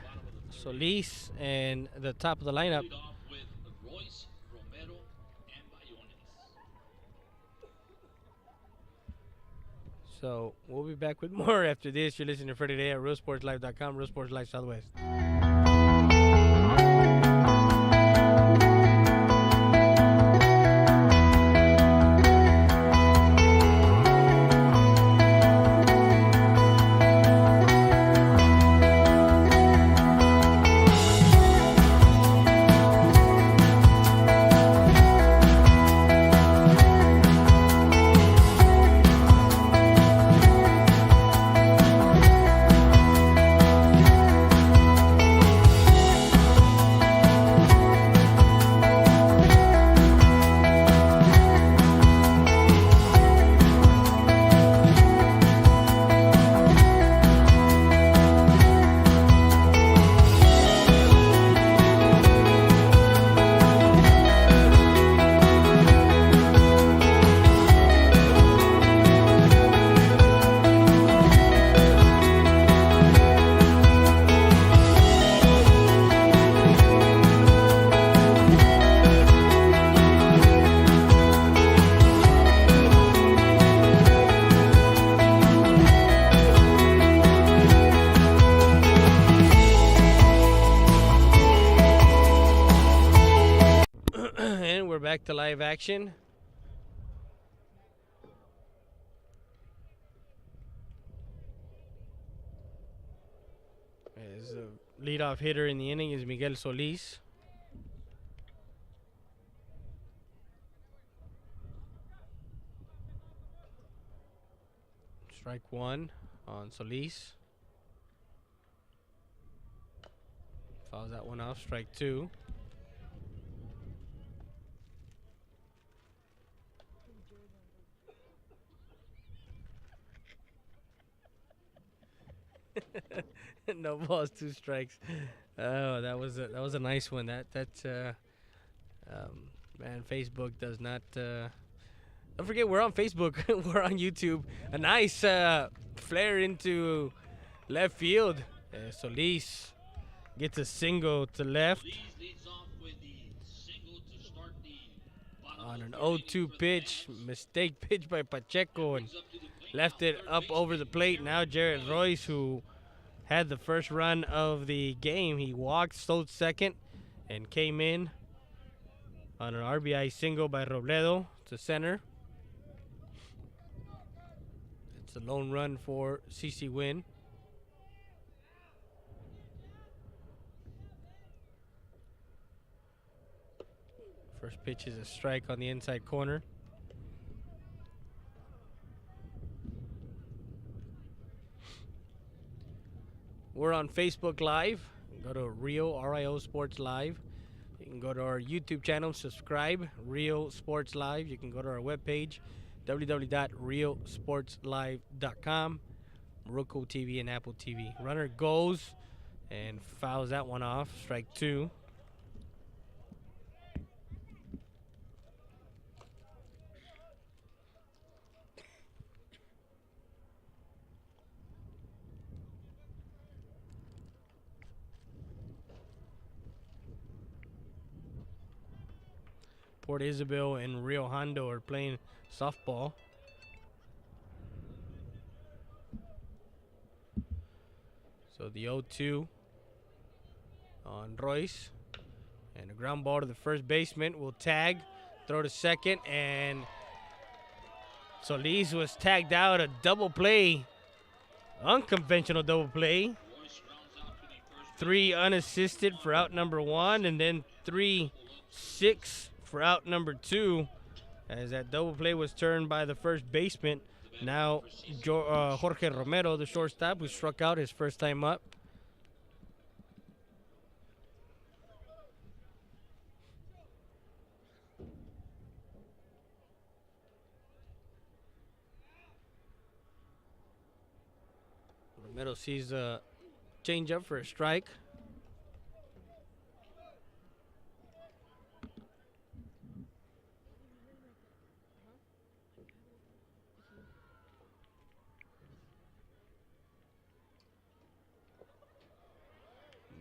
Solis and the top of the lineup. So we'll be back with more after this. You're listening to Friday Day at RealSportsLive.com, Real Sports Live Southwest. Back to live action. As the leadoff hitter in the inning is Miguel Solis. Strike 1 on Solis. Fouls that one off. Strike 2. No balls, 2 strikes. Oh, that was a nice one. Man, Facebook does not. Don't forget, we're on Facebook. We're on YouTube. A nice flare into left field Solis gets a single to left Lees leads off with the single to start the bottom on of an the third 0-2 inning for the pitch. Mavs. Mistake pitch by Pacheco and Brings up to the plate left now, it third up over the baseman plate. Now Jared Royce. Royce, who had the first run of the game, he walked, stole second, and came in on an RBI single by Robledo to center. It's a lone run for CC Winn. First pitch is a strike on the inside corner. We're on Facebook Live. Go to Rio, RIO Sports Live. You can go to our YouTube channel, subscribe, Rio Sports Live. You can go to our webpage, www.riosportslive.com, Roku TV and Apple TV. Runner goes and fouls that one off, strike two. Port Isabel and Rio Hondo are playing softball. So the 0-2 on Royce. And a ground ball to the first baseman. Will tag, throw to second, and Solis was tagged out. A double play. Unconventional double play. Royce rounds out to the first 3 unassisted for out number 1, and then 3-6 for out number 2, as that double play was turned by the first baseman. Now Jorge Romero, the shortstop, who struck out his first time up. Romero sees a changeup for a strike.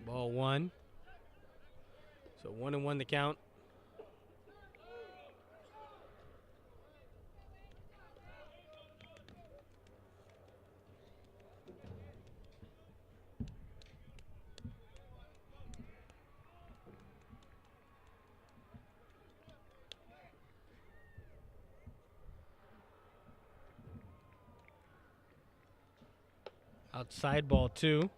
Ball 1. So 1-1 the count. Outside ball 2.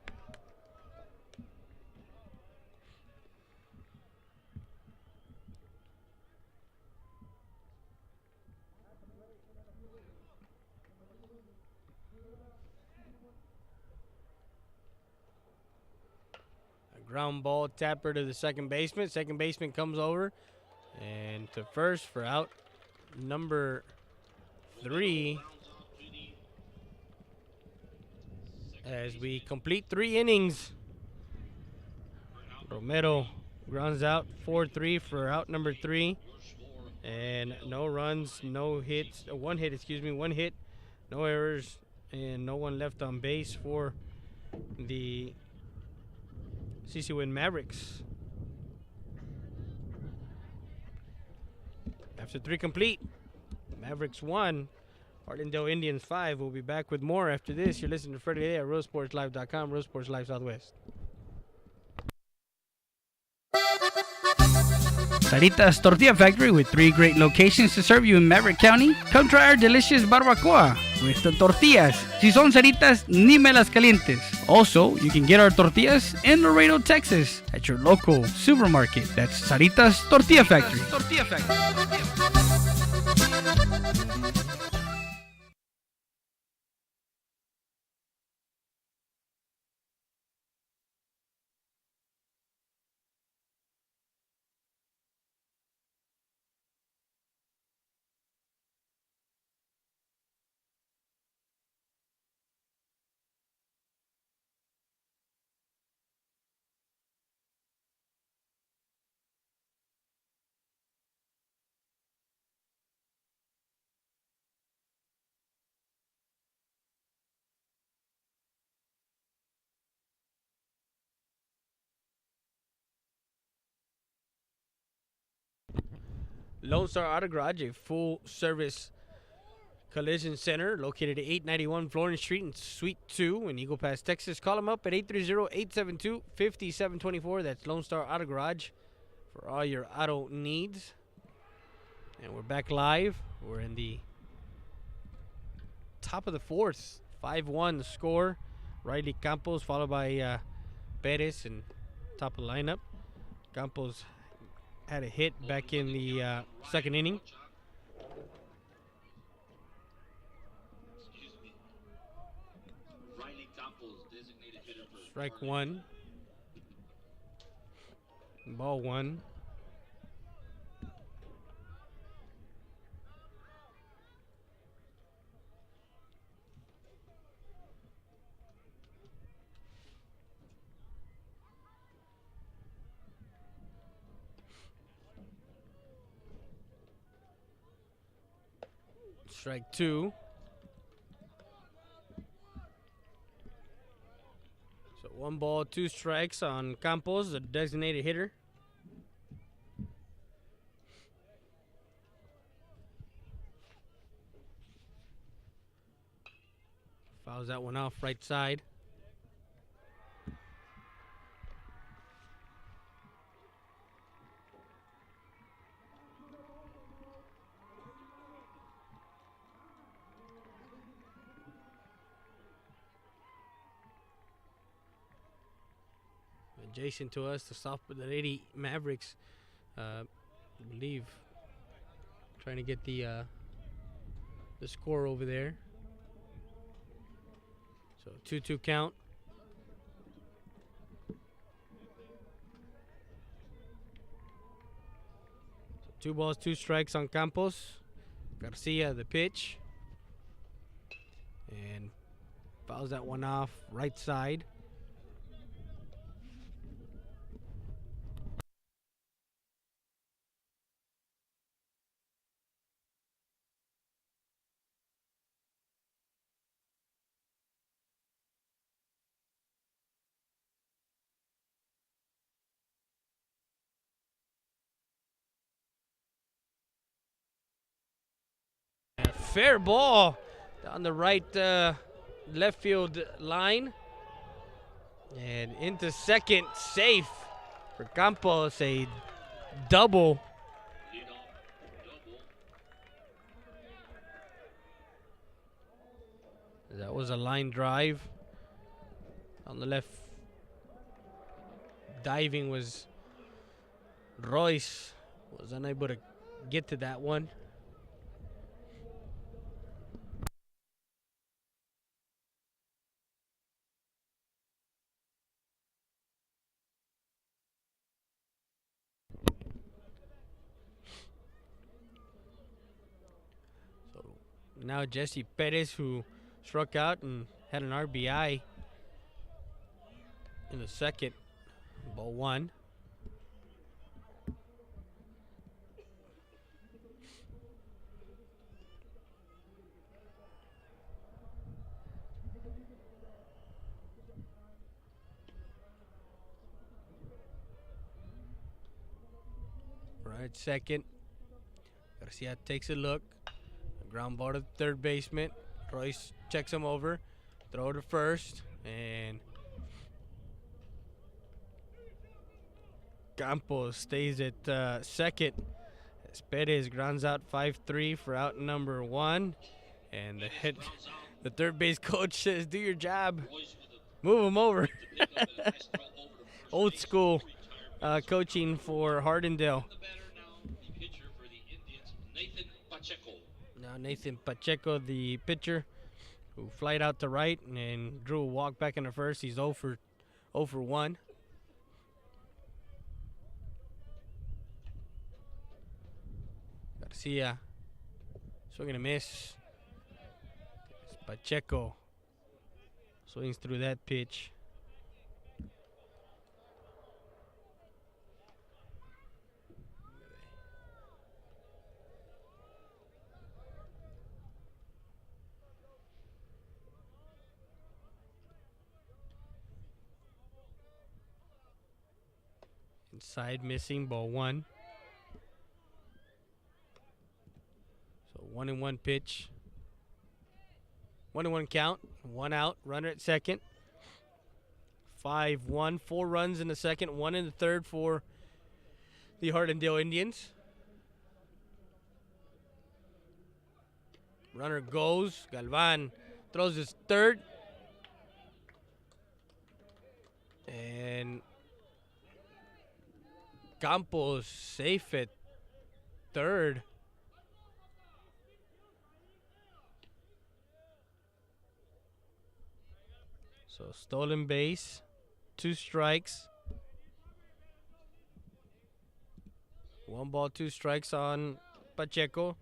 Ground ball tapper to the second baseman. Second baseman comes over and to first for out number 3 as we complete 3 innings. Romero grounds out 4-3 for out number 3, and no runs, no hits, 1 hit, one hit, no errors, and no one left on base for the CC Winn Mavericks. After 3 complete, Mavericks 1, Harlendale Indians 5. We'll be back with more after this. You're listening to Freddie Day at RealSportsLive.com, Real Sports Live Southwest. Sarita's Tortilla Factory, with 3 great locations to serve you in Maverick County. Come try our delicious barbacoa with the tortillas. Si son Saritas, ni me las calientes. Also, you can get our tortillas in Laredo, Texas at your local supermarket. That's Sarita's Tortilla Factory. Lone Star Auto Garage, a full-service collision center located at 891 Florence Street in Suite 2 in Eagle Pass, Texas. Call them up at 830-872-5724. That's Lone Star Auto Garage for all your auto needs. And we're back live. We're in the top of the fourth. 5-1 the score. Riley Campos followed by Perez and top of the lineup. Campos had a hit back in the second inning. Riley Campos, designated hitter for Strike one. Ball one. Strike two. So 1 ball, 2 strikes on Campos, the designated hitter. Fouls that one off right side. Adjacent to us, the Lady Mavericks, I believe, trying to get the score over there. So 2-2 count. So 2 balls, 2 strikes on Campos. Garcia the pitch, and fouls that one off right side. Fair ball down the right left field line. And into second, safe for Campos, a double. That was a line drive. On the left, diving was Royce. Was unable to get to that one. Now Jesse Perez, who struck out and had an RBI in the second. Ball one. Right, second. Garcia takes a look. Ground ball to third baseman. Royce checks him over. Throw to first. And Campos stays at second. As Perez grounds out 5-3 for out number 1. And the third base coach says, do your job. Move him over. Old school coaching for Harlendale. Now Nathan Pacheco, the pitcher, who flied out to right and drew a walk back into first. He's 0 for 1. Garcia swinging a miss. Pacheco swings through that pitch. Inside, missing, ball 1. 1-1 pitch. 1-1 count. 1 out. Runner at second. 5-1. 4 runs in the second. 1 in the third for the Harlendale Indians. Runner goes. Galvan throws his third. And Campos safe at third. So stolen base, 2 strikes. 1 ball, 2 strikes on Pacheco.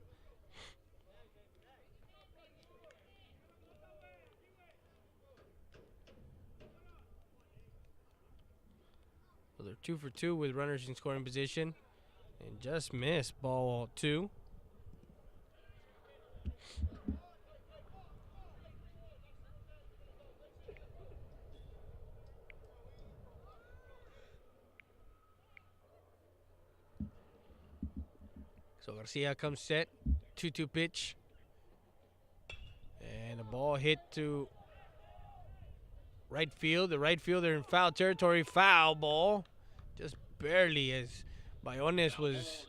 So they're 2 for 2 with runners in scoring position. And just missed ball 2. So Garcia comes set. 2-2 pitch. And the ball hit to right field. The right fielder in foul territory. Foul ball. Just barely, as Bayones was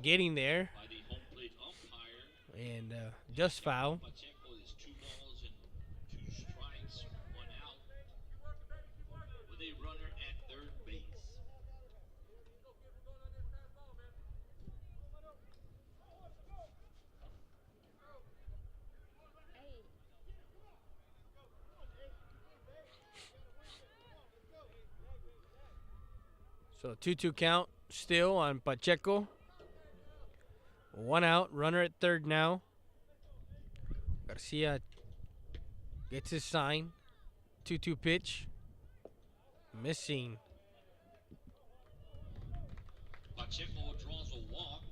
getting there. By the home plate umpire. And just foul. Pacheco is 2 balls and 2 strikes, 1 out, with a runner at third base. So 2-2 count still on Pacheco. 1 out, runner at third now. Garcia gets his sign. 2-2 pitch. Missing. Pacheco draws a walk.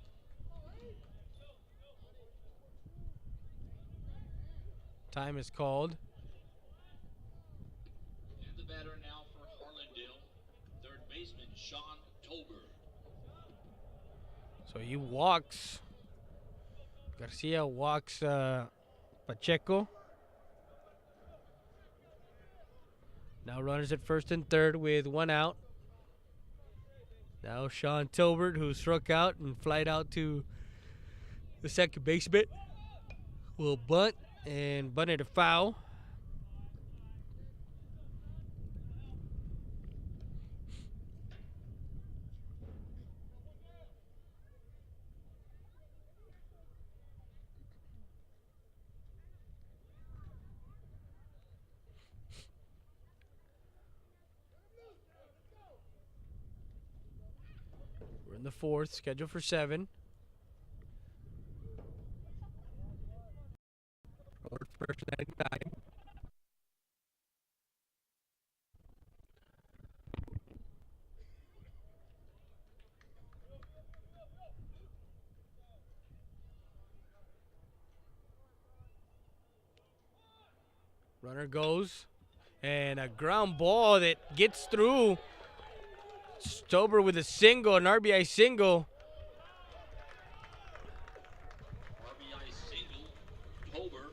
Time is called. And the batter now for Harlendale, third baseman Sean Tober. So he walks. Garcia walks Pacheco. Now runners at first and third with 1 out. Now Sean Tolbert, who struck out and flied out to the second baseman, will bunt and bunt it a foul. We're in the fourth, scheduled for 7. First 99. Runner goes, and a ground ball that gets through. Stober with a single, an RBI single. RBI single, Tober.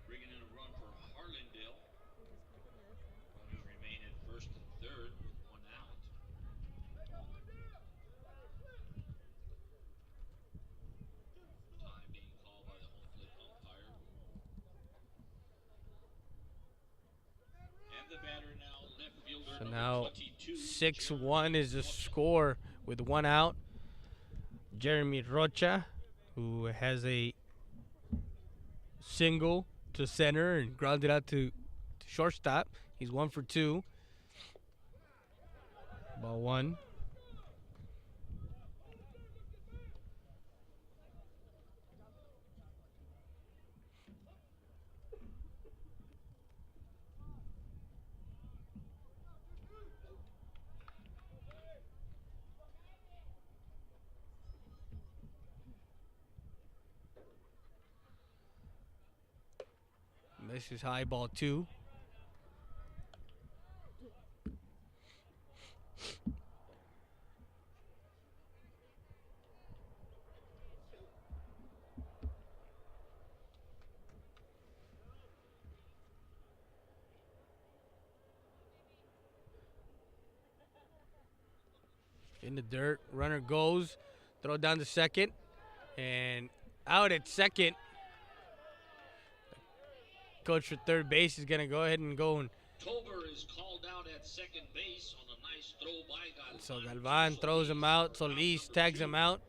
Bringing in a run for Harlendale. Runners remain at first and third with 1 out. Time being called by the home plate umpire. And the batter now, left fielder So number now 22, 6-1 is the score with 1 out. Jeremy Rocha, who has a single to center and grounded out to shortstop. He's 1 for 2. Ball 1. This is high, ball 2. In the dirt. Runner goes. Throw down to second. And out at second. Coach for third base is going to go ahead and go. And Tober is called out at second base on a nice throw by Galvan. so Galvan throws him out. Solis tags him out.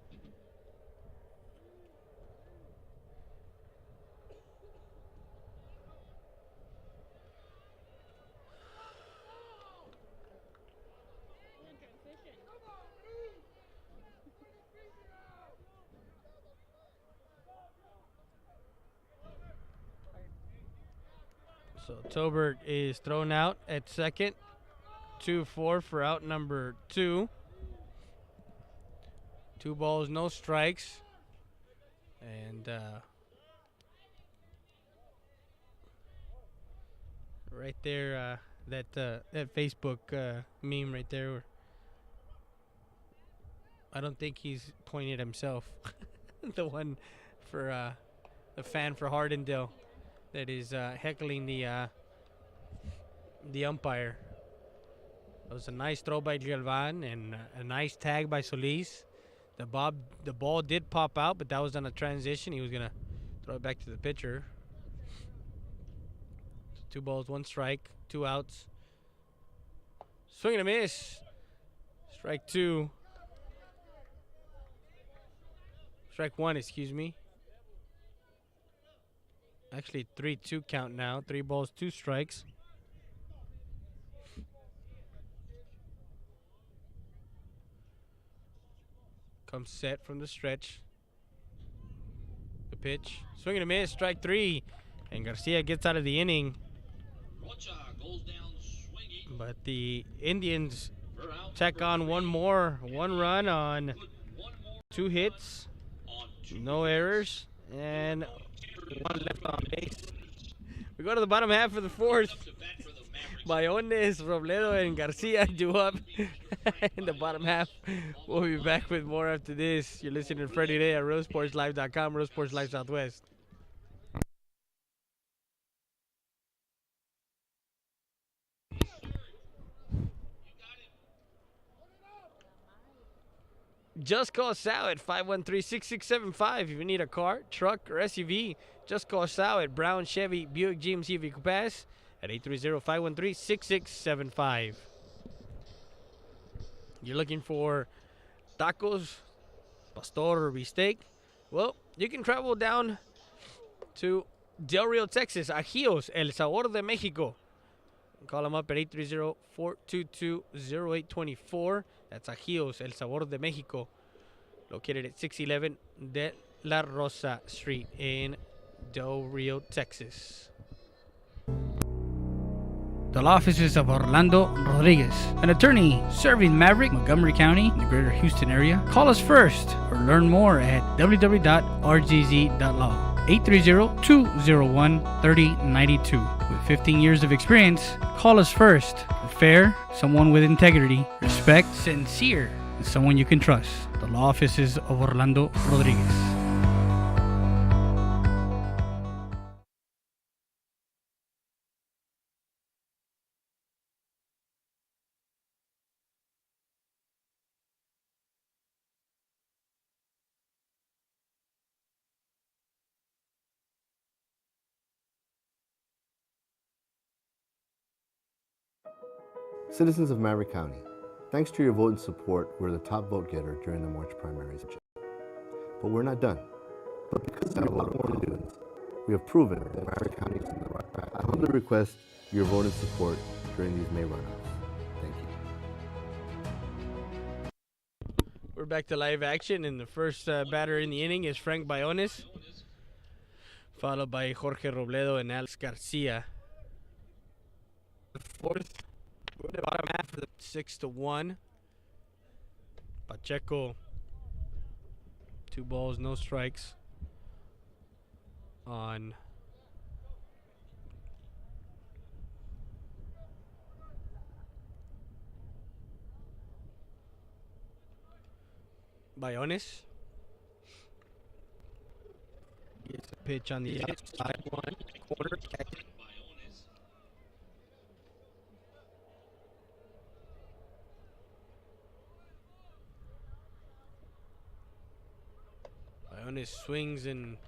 So Tobert is thrown out at second. 2-4 for out number 2. 2 balls, no strikes. And right there, that Facebook meme right there. I don't think he's pointing at himself. The one for the fan for Harlendale that is heckling the umpire. It was a nice throw by Galvan and a nice tag by Solis. The ball did pop out, but that was on a transition. He was gonna throw it back to the pitcher. 2 balls, 1 strike, 2 outs. Swing and a miss. Strike 2. Strike 1, excuse me. Actually, 3-2 count now. 3 balls, 2 strikes. Comes set from the stretch. The pitch. Swing and a miss. Strike 3. And Garcia gets out of the inning. Rocha goes down swinging. But the Indians For out tack on number 1 more. 1 run on Put one more 2 hits. on 2 No errors. And 1 left on base. We go to the bottom half of the 4th. to bat for the Mavericks. Bayones, Robledo, and Garcia do up in the bottom half. We'll be back with more after this. You're listening to Friday Day at RealSportsLive.com, Real Sports Live Southwest. Just call Sal at 513-6675 if you need a car, truck, or SUV. Just call Sal at Brown Chevy Buick GMC Vehicle Pass at 830-513-6675. You're looking for tacos, pastor, or bistec? Well, you can travel down to Del Rio, Texas, Ajios, El Sabor de Mexico. Call them up at 830-422-0824. That's Ajios, El Sabor de Mexico, located at 611 De La Rosa Street in Del Rio, Texas. The law offices of Orlando Rodriguez, an attorney serving Maverick, Montgomery County, and the greater Houston area. Call us first or learn more at www.rgz.law. 830-201-3092. With 15 years of experience, call us first. Fair, someone with integrity, respect, sincere, and someone you can trust. The law offices of Orlando Rodriguez. Citizens of Maverick County, thanks to your vote and support, we're the top vote getter during the March primaries. But we're not done. But because we have a lot more to do, we have proven that Maverick County is on the right track. I humbly request your vote and support during these May runoffs. Thank you. We're back to live action, and the first batter in the inning is Frank Bayones, followed by Jorge Robledo and Alex Garcia. The 4th, we're in the bottom half of the 6-1. Pacheco, 2 balls, no strikes on Bayones. Gets a pitch on the outside, 1 quarter. Ionis swings and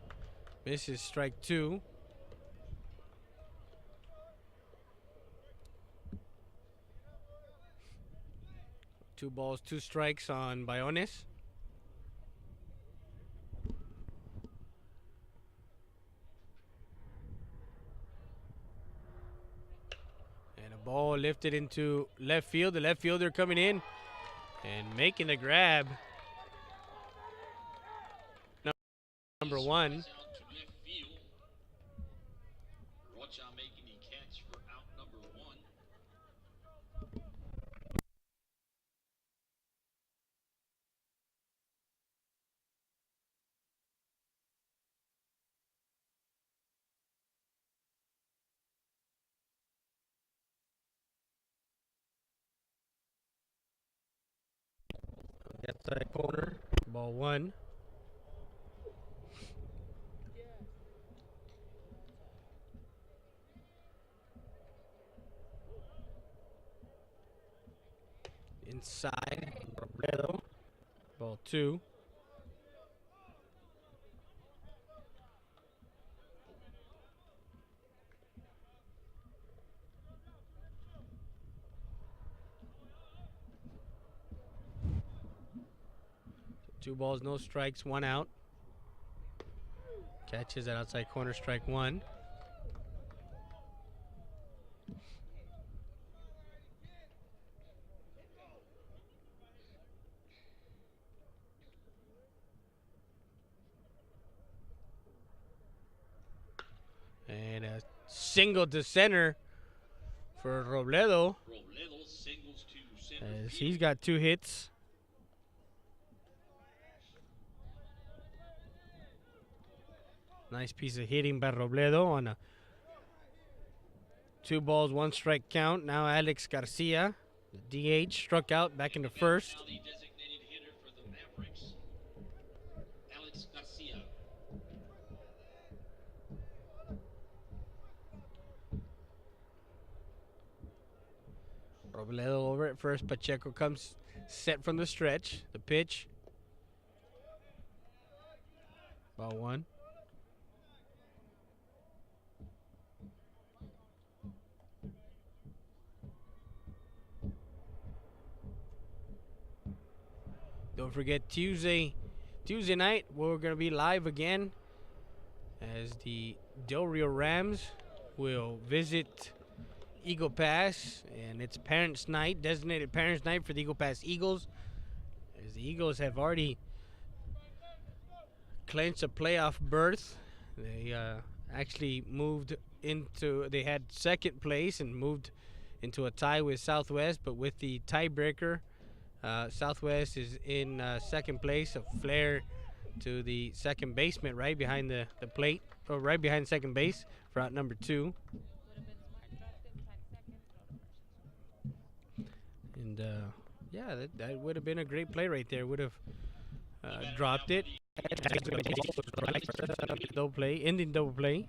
misses strike 2. Two balls, 2 strikes on Bionis. And a ball lifted into left field. The left fielder coming in and making the grab. Number 1. Out to left field. Rocha making the catch for out number 1. That's that corner. Ball 1. Inside. Robledo. Ball 2. Two balls, no strikes, 1 out. Catches that outside corner, strike 1. And a single to center for Robledo, Robledo singles to center as field. he's got 2 hits. Nice piece of hitting by Robledo on a 2 balls, 1 strike count. Now Alex Garcia, the DH, struck out back into first. Now the designated hitter for the Mavericks, Alex Garcia. Robledo over at first. Pacheco comes set from the stretch. The pitch. Ball 1. Don't forget Tuesday night, we're going to be live again as the Del Rio Rams will visit Eagle Pass, and it's Parents' Night, designated Parents' Night for the Eagle Pass Eagles, as the Eagles have already clinched a playoff berth. They actually moved into, they had second place and moved into a tie with Southwest, but with the tiebreaker, Southwest is in second place, a flare to the second basement right behind the plate, or right behind second base for out number 2. And yeah, that would have been a great play right there. Would have dropped it. Double play, ending double play.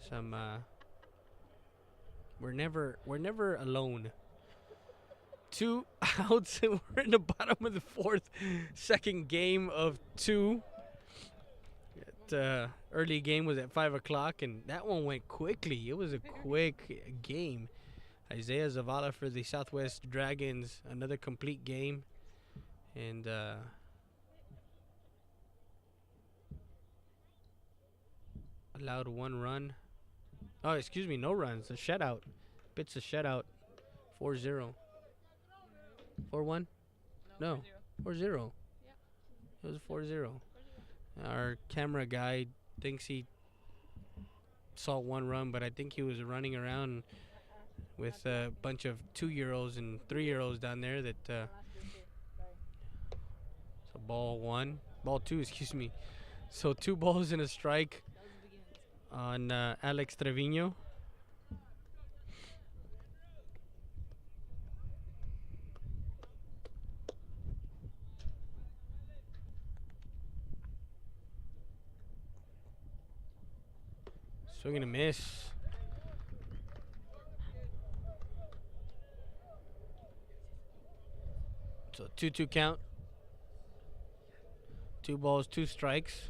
Some we're never alone. 2 outs and we're in the bottom of the 4th, second game of 2. Early game was at 5 o'clock, and that one went quickly. It was a quick game. Isaiah Zavala for the Southwest Dragons, another complete game. And allowed 1 run. Oh, excuse me, no runs. A shutout. Pitched a shutout. 4-0. 4-1? No. 4-0. It was 4-0. Our camera guy thinks he saw 1 run, but I think he was running around with a bunch of 2-year-olds and 3-year-olds down there that so ball 1. Ball 2, excuse me. So 2 balls and a strike on Alex Trevino. Swing and a miss. So 2-2 count. 2 balls, 2 strikes.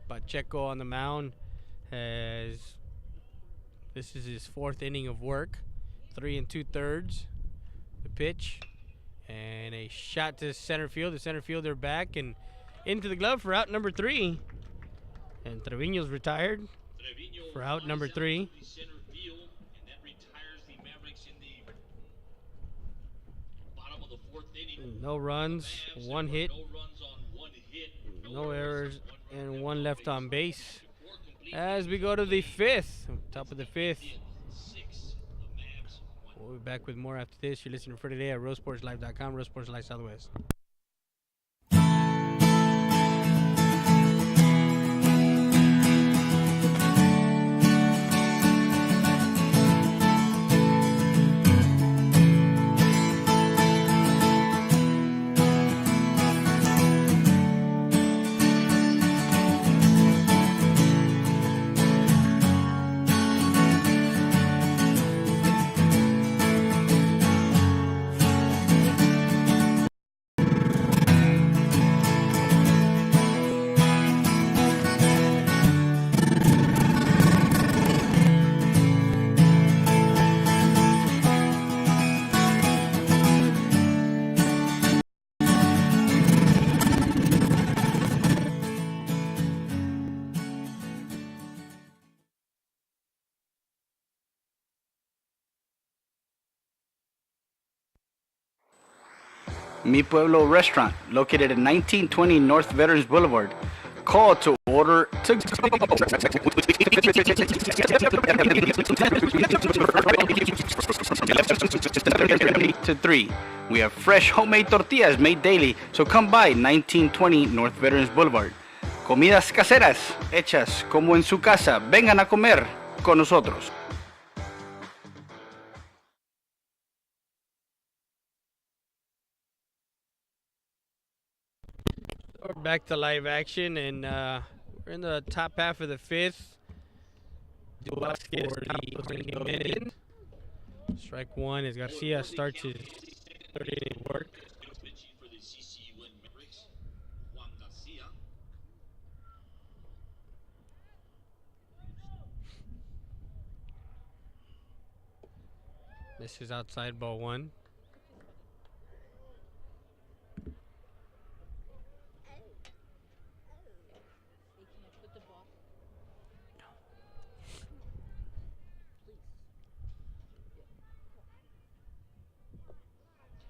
Pacheco on the mound has, this is his 4th inning of work. 3 2/3. The pitch and a shot to center field. The center fielder back and into the glove for out number 3. And Trevino's retired for out number 3. Center field, and that retires the Mavericks in the bottom of the 4th inning. No runs, 1 hit, No runs on 1 hit. no errors, and 1 left on base. As we go to the 5th, top of the 5th. 6. The Mavs won. We'll be back with more after this. You're listening for today at RoseSportsLive.com, Rose Sports Live Southwest. Mi Pueblo Restaurant, located at 1920 North Veterans Boulevard. Call to order to 3. We have fresh homemade tortillas made daily, so come by 1920 North Veterans Boulevard. Comidas caseras, hechas como en su casa. Vengan a comer con nosotros. We're back to live action, and we're in the top half of the 5th. Strike 1 as Garcia starts his 3rd inning work. Pitching for the CC Winn Mavericks, Juan Garcia. This is outside, ball 1.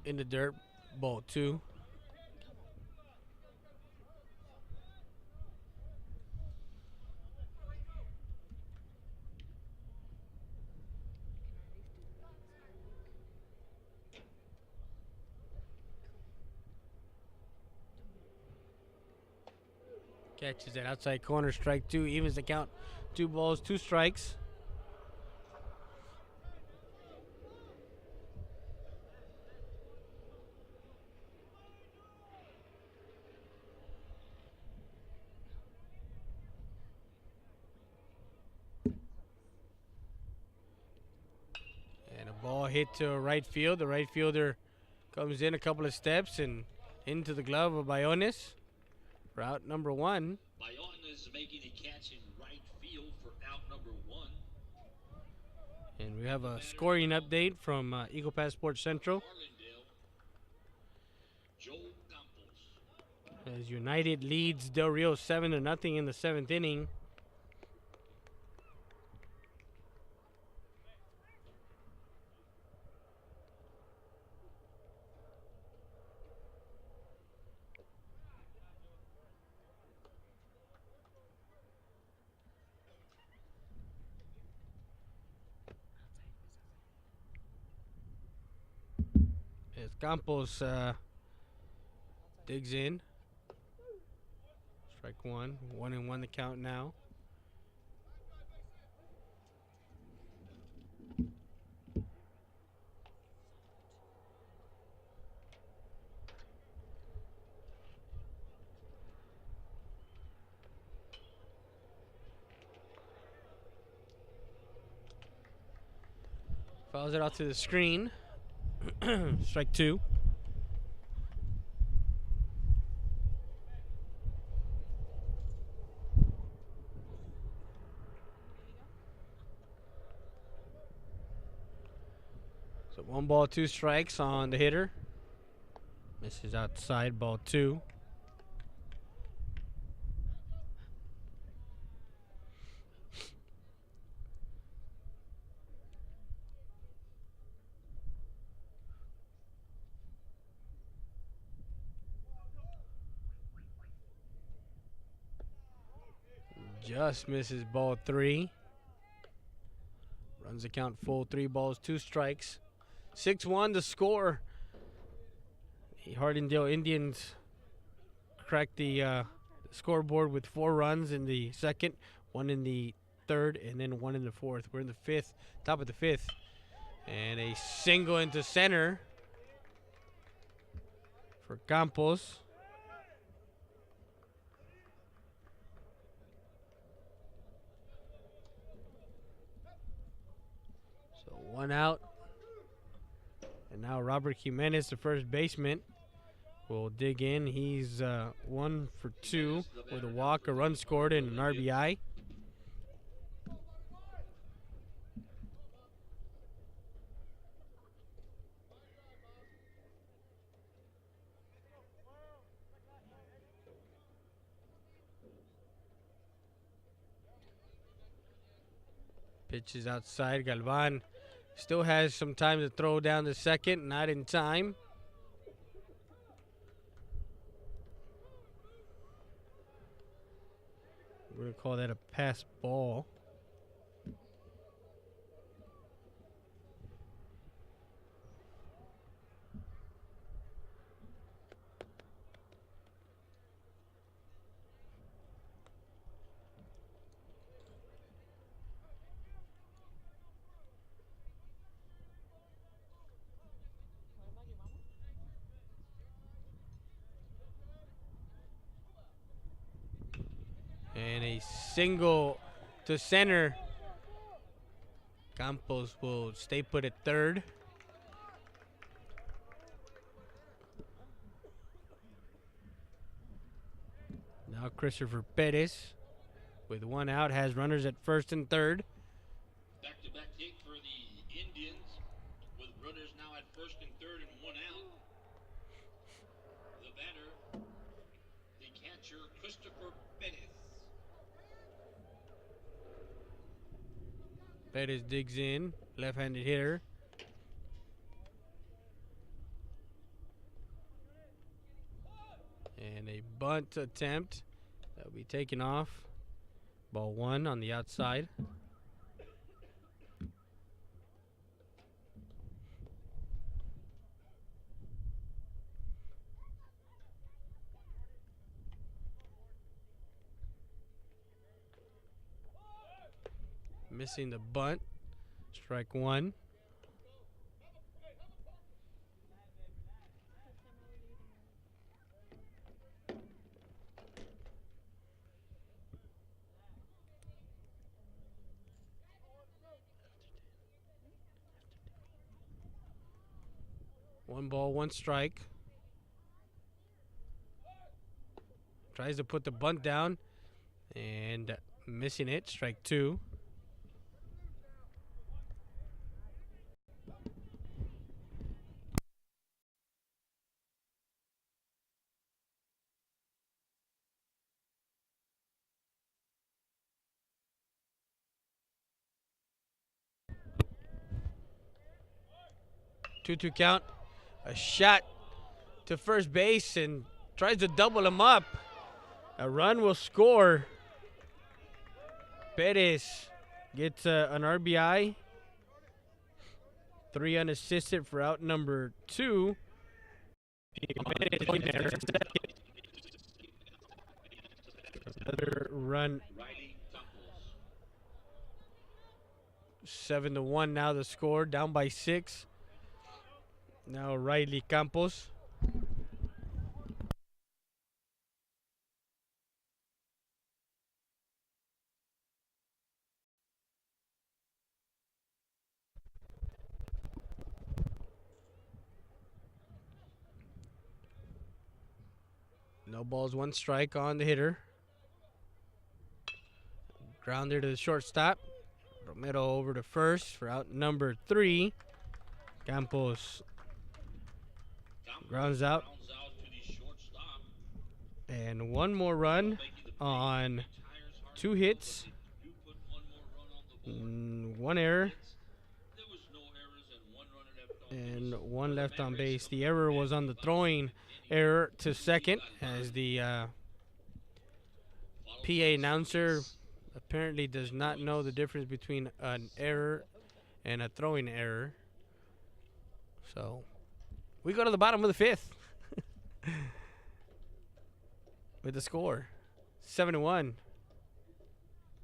In the dirt, ball 2. Catches that outside corner, strike 2, evens the count. 2 balls, 2 strikes. Ball hit to right field. The right fielder comes in a couple of steps and into the glove of Bayones. Route number 1. Bayones making a catch in right field for out number 1. And we have a scoring update from Eagle Pass Sports Central. Harlendale, Joe Campos. As United leads Del Rio 7-0 in the 7th inning. As Campos digs in. Strike 1. 1-1 the count now. Fouls it out to the screen. Strike 2. One ball, two strikes on the hitter. Misses outside, ball two. Just misses ball three. Runs the count full, 3 balls, 2 strikes. 6-1 the score. The Harlendale Indians cracked the scoreboard with 4 runs in the second, 1 in the third, and then 1 in the fourth. We're in the fifth, top of the fifth. And a single into center for Campos. So 1 out. And now Robert Jimenez, the first baseman, will dig in. He's 1 for 2 with a walk, a run scored, and an RBI. Pitches outside. Galvan still has some time to throw down the second. Not in time. We're going to call that a pass ball. And a single to center. Campos will stay put at third. Now Christopher Perez, with 1 out, has runners at first and third. Back-to-back hit for the Indians, with runners now at first and third and 1 out. The batter, the catcher, Christopher Perez. Perez digs in, left-handed hitter. And a bunt attempt that will be taken off. Ball 1 on the outside. Missing the bunt. Strike 1. One ball, 1 strike. Tries to put the bunt down and missing it. Strike 2. Two count. A shot to first base and tries to double him up. A run will score. Perez gets an RBI. 3 unassisted for out number 2. Another run. 7-1 now the score. Down by 6. Now Riley Campos. No balls, 1 strike on the hitter. Grounder to the shortstop. Romero over to first for out number 3. Campos grounds out. To the shortstop. And one more run on 2 hits. Do put one more run on the board. 1 error. There was no errors and 1 runner left on base. And 1 left on base. The error was on the throwing error to second, as the PA announcer apparently does not know the difference between an error and a throwing error. So we go to the bottom of the 5th with the score 7-1.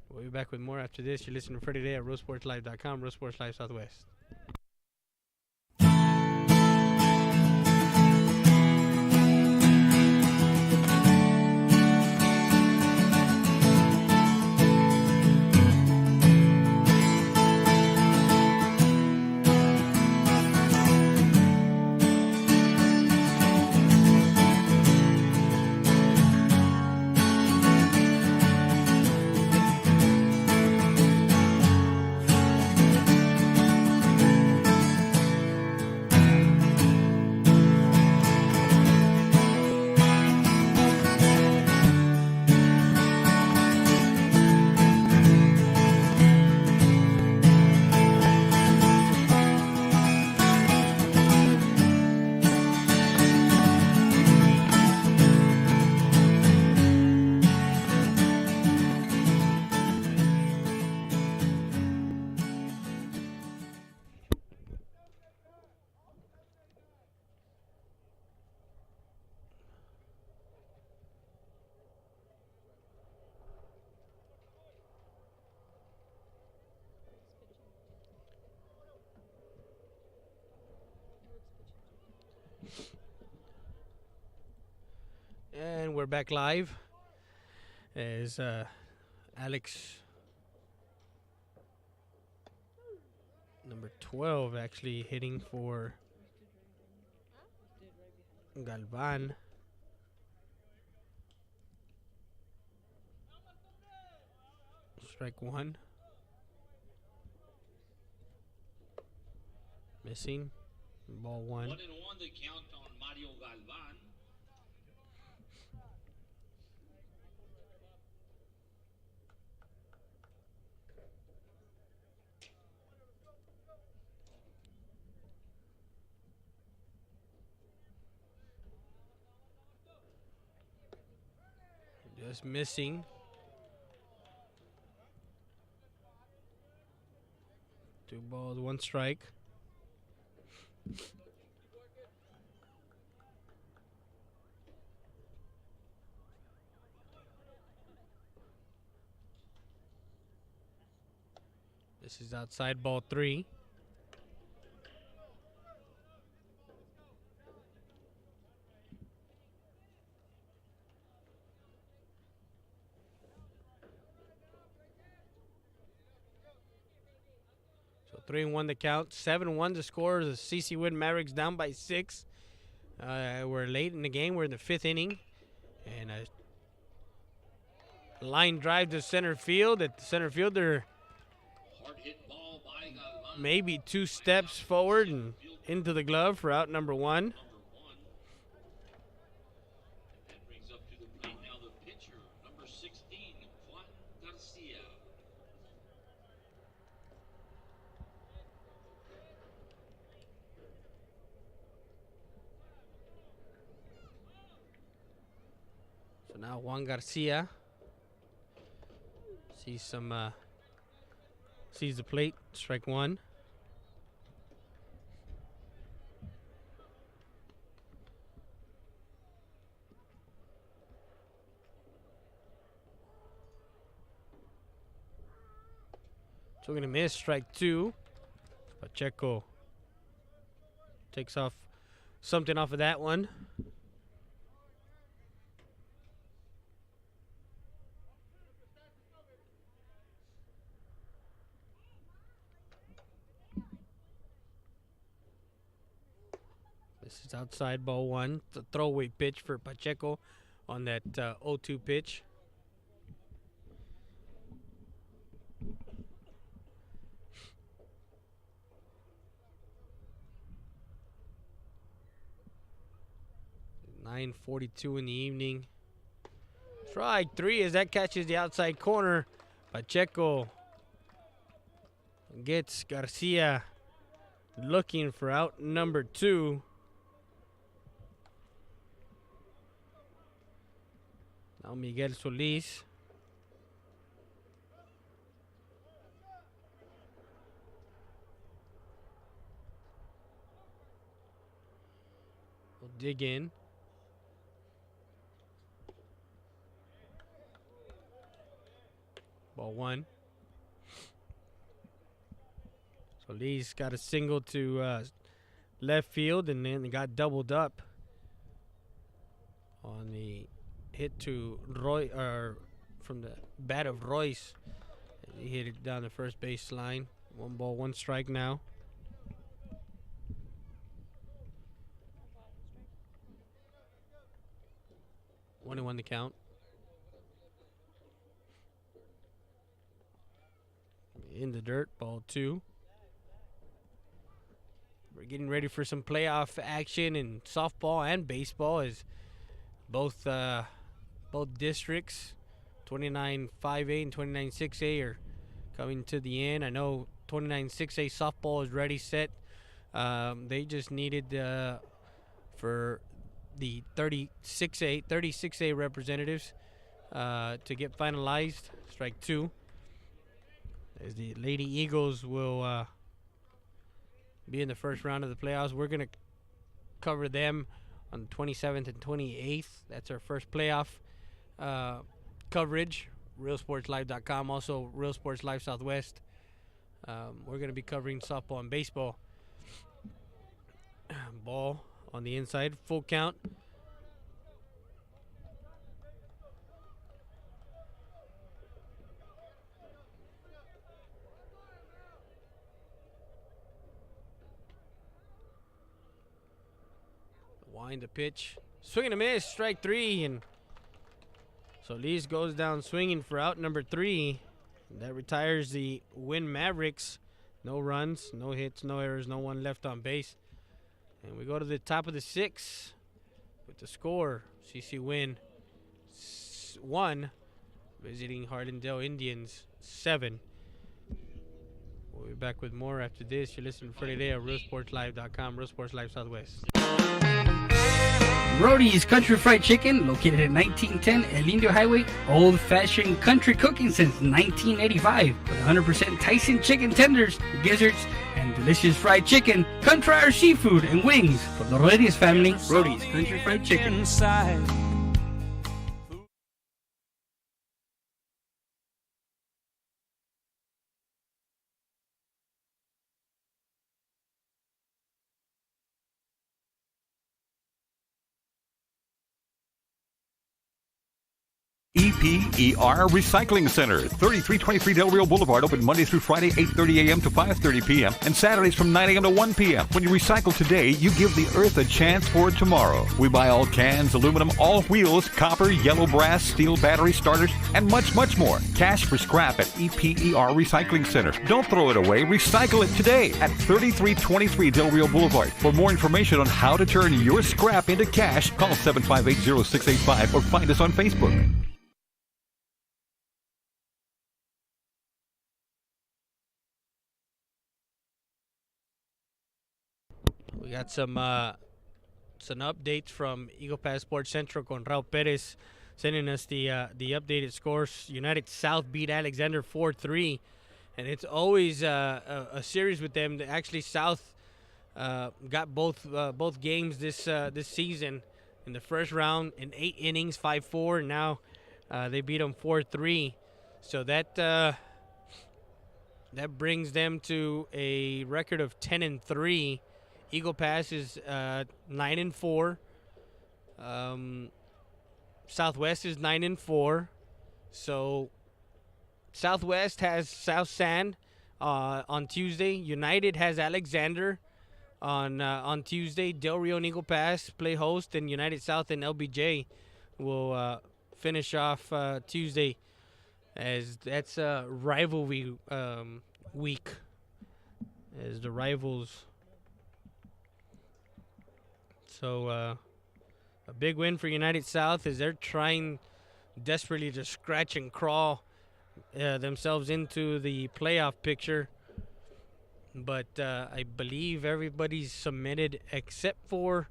We'll be back with more after this. You're listening to Friday Day at RoseSportsLive.com, Rose Sports Live Southwest. And we're back live as Alex, number 12, actually hitting for Galvan. Strike 1. Missing. Ball 1. 1-1 the count on Mario Galvan. Just missing. Two balls, 1 strike. This is outside, ball 3. So 3-1 the count, 7-1 the score. The CC Winn Mavericks down by 6. We're late in the game. We're in the 5th inning, and a line drive to center field. At the center fielder, Hard hit ball by Galvan. maybe 2 steps forward and into the glove for out number 1. Number 1. That brings up to the plate now the pitcher, number 16, Juan Garcia. So now Juan Garcia sees the plate. Strike 1. So we're gonna miss. Strike 2. Pacheco takes off something off of that one. This is outside, ball 1. It's a throwaway pitch for Pacheco on that 0-2 pitch. 9:42 in the evening. Strike 3 as that catches the outside corner. Pacheco gets Garcia looking for out number 2. Now Miguel Solis. Will dig in. Ball 1. Solis got a single to left field and then got doubled up on the hit to Roy, or from the bat of Royce. He hit it down the first base line. 1 ball, 1 strike now. One and 1 to count. In the dirt, ball 2. We're getting ready for some playoff action in softball and baseball as both districts, 29-5A and 29-6A, are coming to the end. I know 29-6A softball is ready, set. They just needed for the 36A representatives to get finalized. Strike 2. As the Lady Eagles will be in the first round of the playoffs. We're going to cover them on the 27th and 28th. That's our first playoff coverage. RealSportsLive.com. Also, Real Sports Live Southwest. We're going to be covering softball and baseball. Ball on the inside. Full count. Wind the pitch. Swing and a miss. Strike 3. And Solis goes down swinging for out number 3. That retires the Winn Mavericks. No runs, no hits, no errors, no one left on base. And we go to the top of the 6th with the score. CC Winn 1, visiting Harlendale Indians 7. We'll be back with more after this. You're listening for today at RealSportsLive.com, Real Sports Live Southwest. Brody's Country Fried Chicken, located at 1910 El Indio Highway. Old-fashioned country cooking since 1985. With 100% Tyson chicken tenders, gizzards, and delicious fried chicken. Come try our seafood and wings from the Rodriguez family. Brody's Country Fried Chicken. EPER Recycling Center, 3323 Del Rio Boulevard, open Monday through Friday, 8:30 a.m. to 5:30 p.m. and Saturdays from 9 a.m. to 1 p.m. When you recycle today, you give the earth a chance for tomorrow. We buy all cans, aluminum, all wheels, copper, yellow brass, steel battery starters, and much, much more. Cash for scrap at EPER Recycling Center. Don't throw it away. Recycle it today at 3323 Del Rio Boulevard. For more information on how to turn your scrap into cash, call 758-0685 or find us on Facebook. We got some updates from Eagle Pass Sports Central con Raul Perez sending us the updated scores. United South beat Alexander 4-3, and it's always a series with them. Actually, South got both games this season. In the first round, in 8 innings, 5-4, and now they beat them 4-3. So that brings them to a record of 10-3. Eagle Pass is 9-4. Southwest is 9-4. So Southwest has South San on Tuesday. United has Alexander on Tuesday. Del Rio and Eagle Pass play host, and United South and LBJ will finish off Tuesday, as that's a rivalry week, as the rivals. So A big win for United South as they're trying desperately to scratch and crawl themselves into the playoff picture. But I believe everybody's submitted except for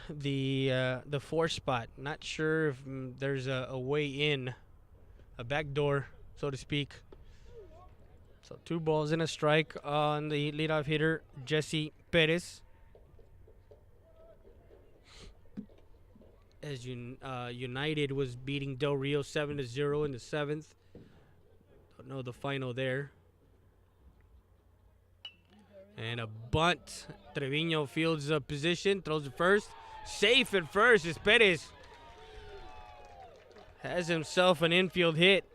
the 4 spot. Not sure if there's a way in, a back door, so to speak. So 2 balls and a strike on the leadoff hitter, Jesse Perez. As United was beating Del Rio 7-0 in the 7th. Don't know the final there. And a bunt. Trevino fields a position, throws it first. Safe at first as Perez has himself an infield hit.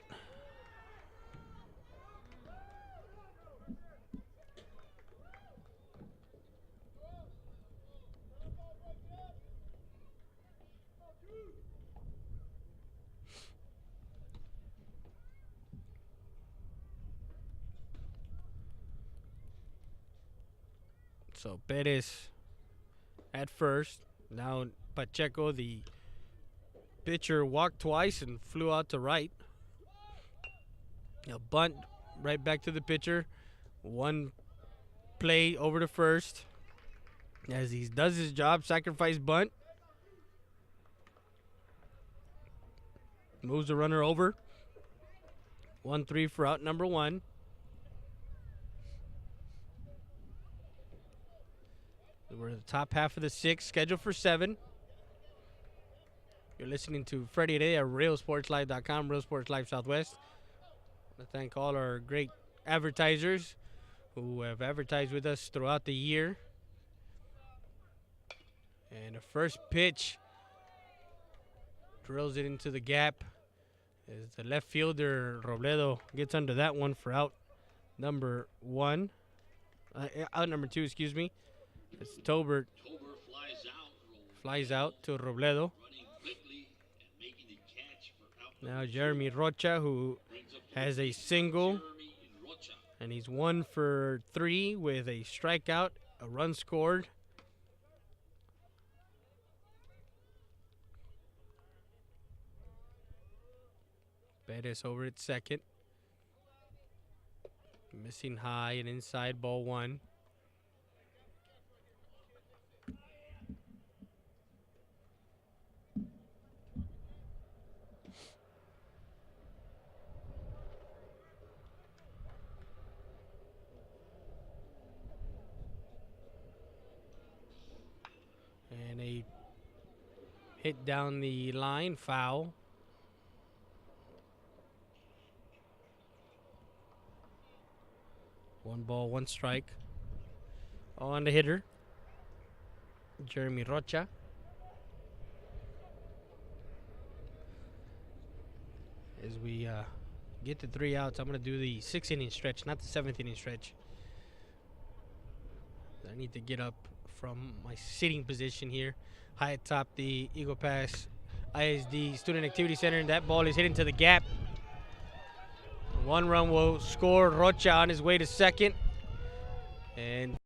So Perez at first. Now Pacheco, the pitcher, walked twice and flew out to right. A bunt right back to the pitcher. 1 play over to first. As he does his job, sacrifice bunt. Moves the runner over. 1-3 for out number 1. We're in the top half of the 6th, scheduled for 7. You're listening to Freddie today at RealSportsLive.com, Real Sports Live Southwest. I want to thank all our great advertisers who have advertised with us throughout the year. And the first pitch drills it into the gap as the left fielder Robledo gets under that one for out number 1. Out number 2, excuse me. It's Tobert flies out to Robledo. Now Jeremy Rocha, who has a single, and he's 1 for 3 with a strikeout, a run scored. Perez over at second. Missing high and inside, ball 1. And a hit down the line, foul. One ball, 1 strike. On the hitter, Jeremy Rocha. As we get to 3 outs, I'm going to do the 6th inning stretch, not the 7th inning stretch. I need to get up from my sitting position here. High atop the Eagle Pass ISD Student Activity Center, and that ball is hit into the gap. 1 run will score. Rocha on his way to second. And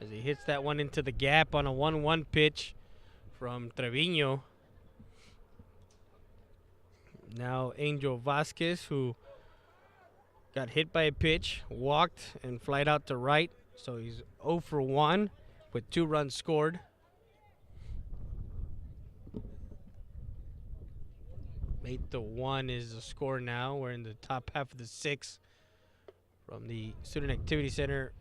as he hits that one into the gap on a 1-1 pitch from Trevino. Now Angel Vasquez, who got hit by a pitch, walked and flied out to right. So he's 0 for 1 with 2 runs scored. Eight to 1 is the score now. We're in the top half of the 6th from the Student Activity Center,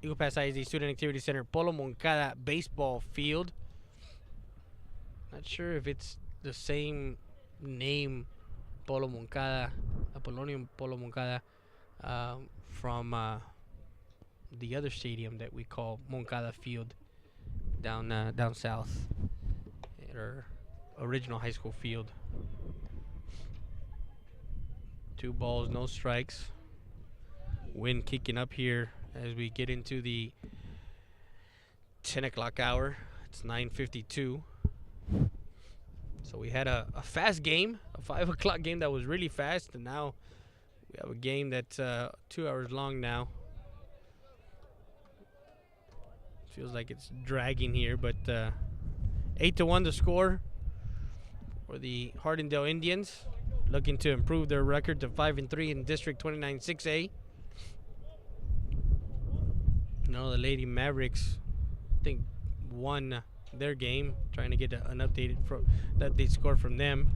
Eagle Pass ISD Student Activity Center, Polo Moncada baseball field. Not sure if it's the same name, Polo Moncada, Apollonium Polo Moncada, from the other stadium that we call Moncada Field down south, at our original high school field. 2 balls, no strikes. Winn kicking up here as we get into the 10 o'clock hour. It's 9:52. So we had a fast game, a 5 o'clock game that was really fast, and now we have a game that's 2 hours long now. Feels like it's dragging here, but 8-1 the score for the Harlendale Indians, looking to improve their record to 5-3 in District 29 6A. No, the Lady Mavericks, I think, won their game. Trying to get an updated update score from them.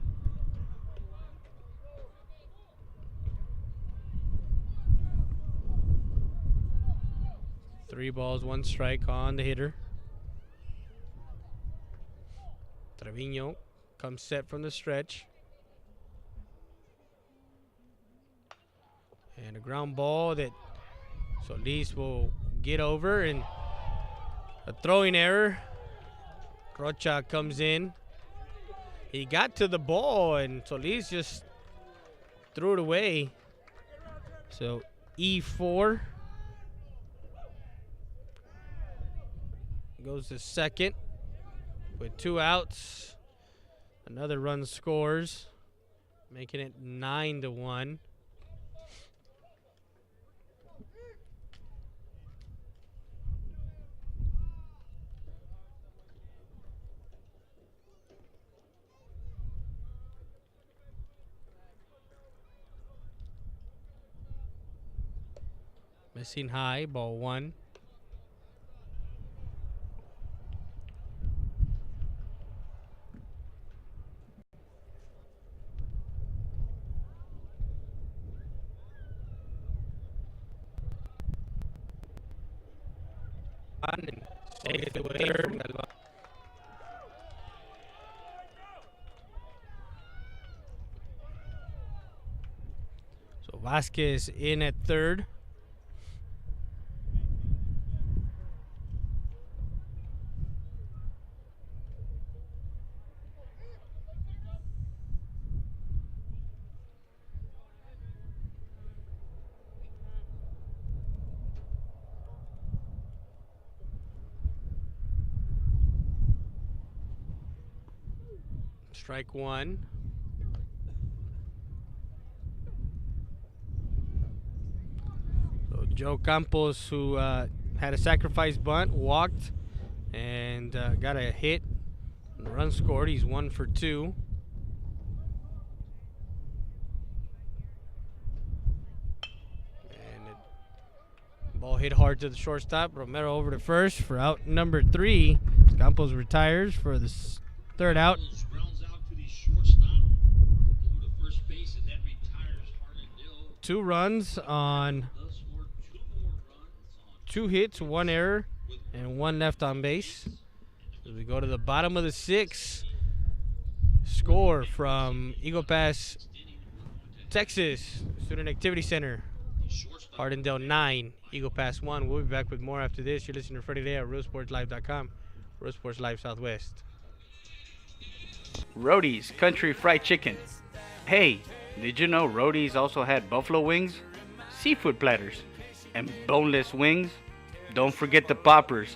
Three balls, one strike on the hitter. Trevino comes set from the stretch. And a ground ball that Solis will get over, and a throwing error. Rocha comes in. He got to the ball, and Solis just threw it away. So E4 goes to second with 2 outs. Another run scores, making it 9-1. Missing high, ball 1. So Vasquez in at third. Strike 1. So Joe Campos, who had a sacrifice bunt, walked and got a hit. And the run scored. He's 1 for 2. And the ball hit hard to the shortstop. Romero over to first for out number 3. Campos retires for the third out. Grounds out to the shortstop over to first base, and that retires Harlendale. 2 runs on Thus scored 2 more runs on 2 hits, 1 error, and 1 left on base. As we go to the bottom of the 6th, score from Eagle Pass, Texas Student Activity Center. Harlendale 9, Eagle Pass 1. We'll be back with more after this. You're listening to Friday Day at RealSportsLive.com. Real Sports Live Southwest. Roadie's Country Fried Chicken. Hey, did you know Roadie's also had buffalo wings, seafood platters, and boneless wings? Don't forget the poppers.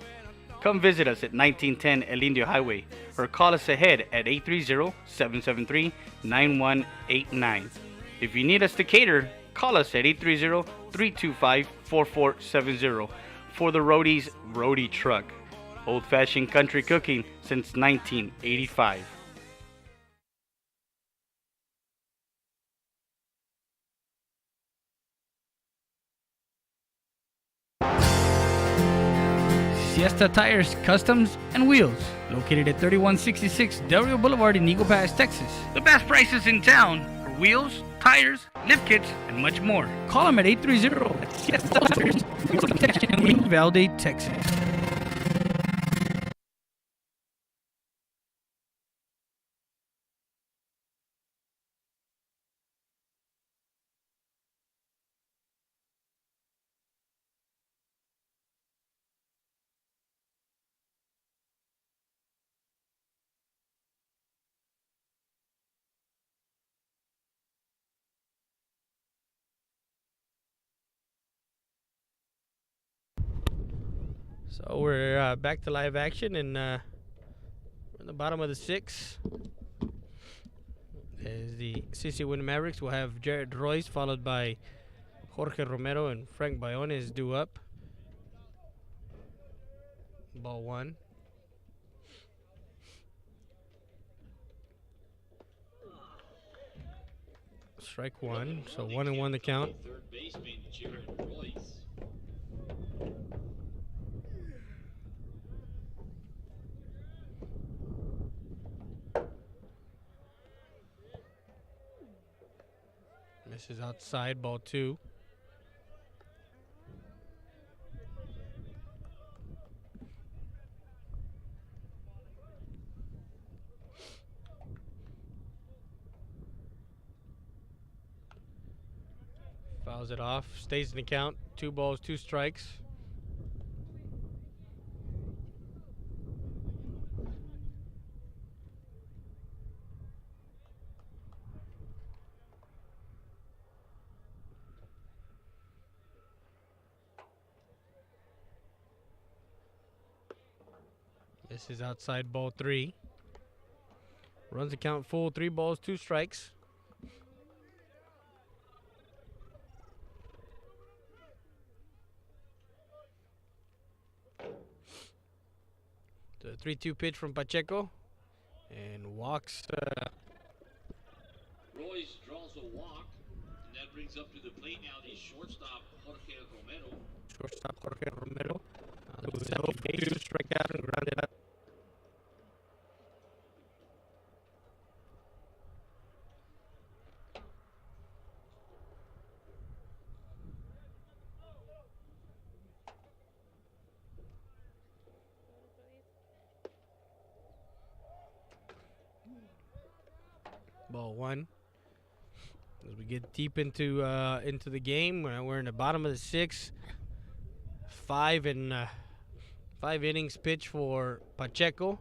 Come visit us at 1910 El Indio Highway or call us ahead at 830-773-9189. If you need us to cater, call us at 830-325-4470 for the Roadie's Roadie Truck. Old-fashioned country cooking since 1985. Siesta Tires, Customs, and Wheels, located at 3166 Del Rio Boulevard in Eagle Pass, Texas. The best prices in town for wheels, tires, lift kits, and much more. Call them at 830-Siesta Tires, in Valde, Texas. So we're back to live action, and we're in the bottom of the 6th. As the CC Winn Mavericks will have Jared Royce, followed by Jorge Romero and Frank Bayones due up. Ball one. Strike one, so 1-1 the count. Third baseman Jared Royce. Misses outside, ball two. Fouls it off, stays in the count. 2 balls, 2 strikes. This is outside, ball 3. Runs the count full, 3 balls, 2 strikes. The 3-2 pitch from Pacheco, and walks. Royce draws a walk, and that brings up to the plate now the shortstop Jorge Romero. Shortstop Jorge Romero. Two strike out and grounded out. Ball one. As we get deep into the game, we're in the bottom of the 6th. 5 innings pitch for Pacheco.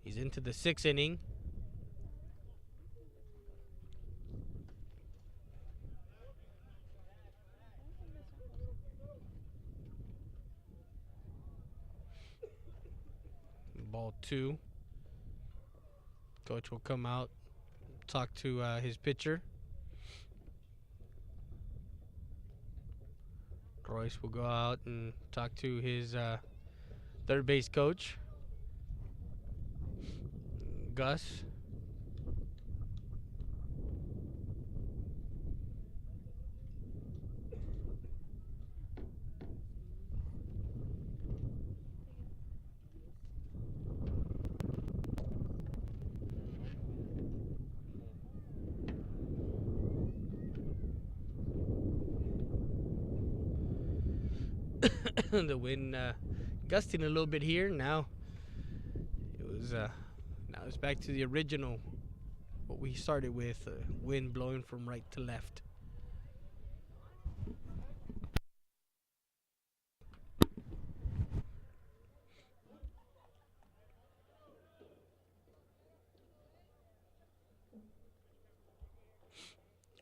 He's into the 6th inning. Ball 2. Coach will come out, talk to his pitcher. Royce will go out and talk to his third base coach, Gus. The wind gusting a little bit here. Now it's back to the original, what we started with, wind blowing from right to left.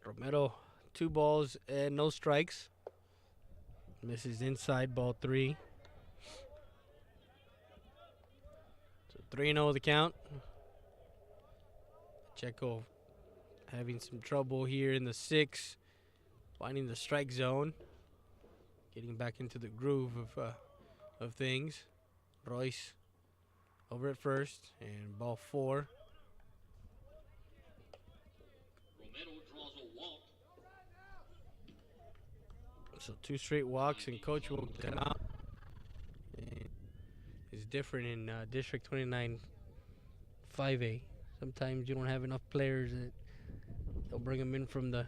Romero, 2 balls and no strikes. Misses inside, ball 3. So 3-0 the count. Pacheco having some trouble here in the 6th, finding the strike zone, getting back into the groove of things. Royce over at first, and ball 4. Romero draws a walk. So 2 straight walks, and coach will come out. It's different in District 29 5A. Sometimes you don't have enough players that they'll bring them in from the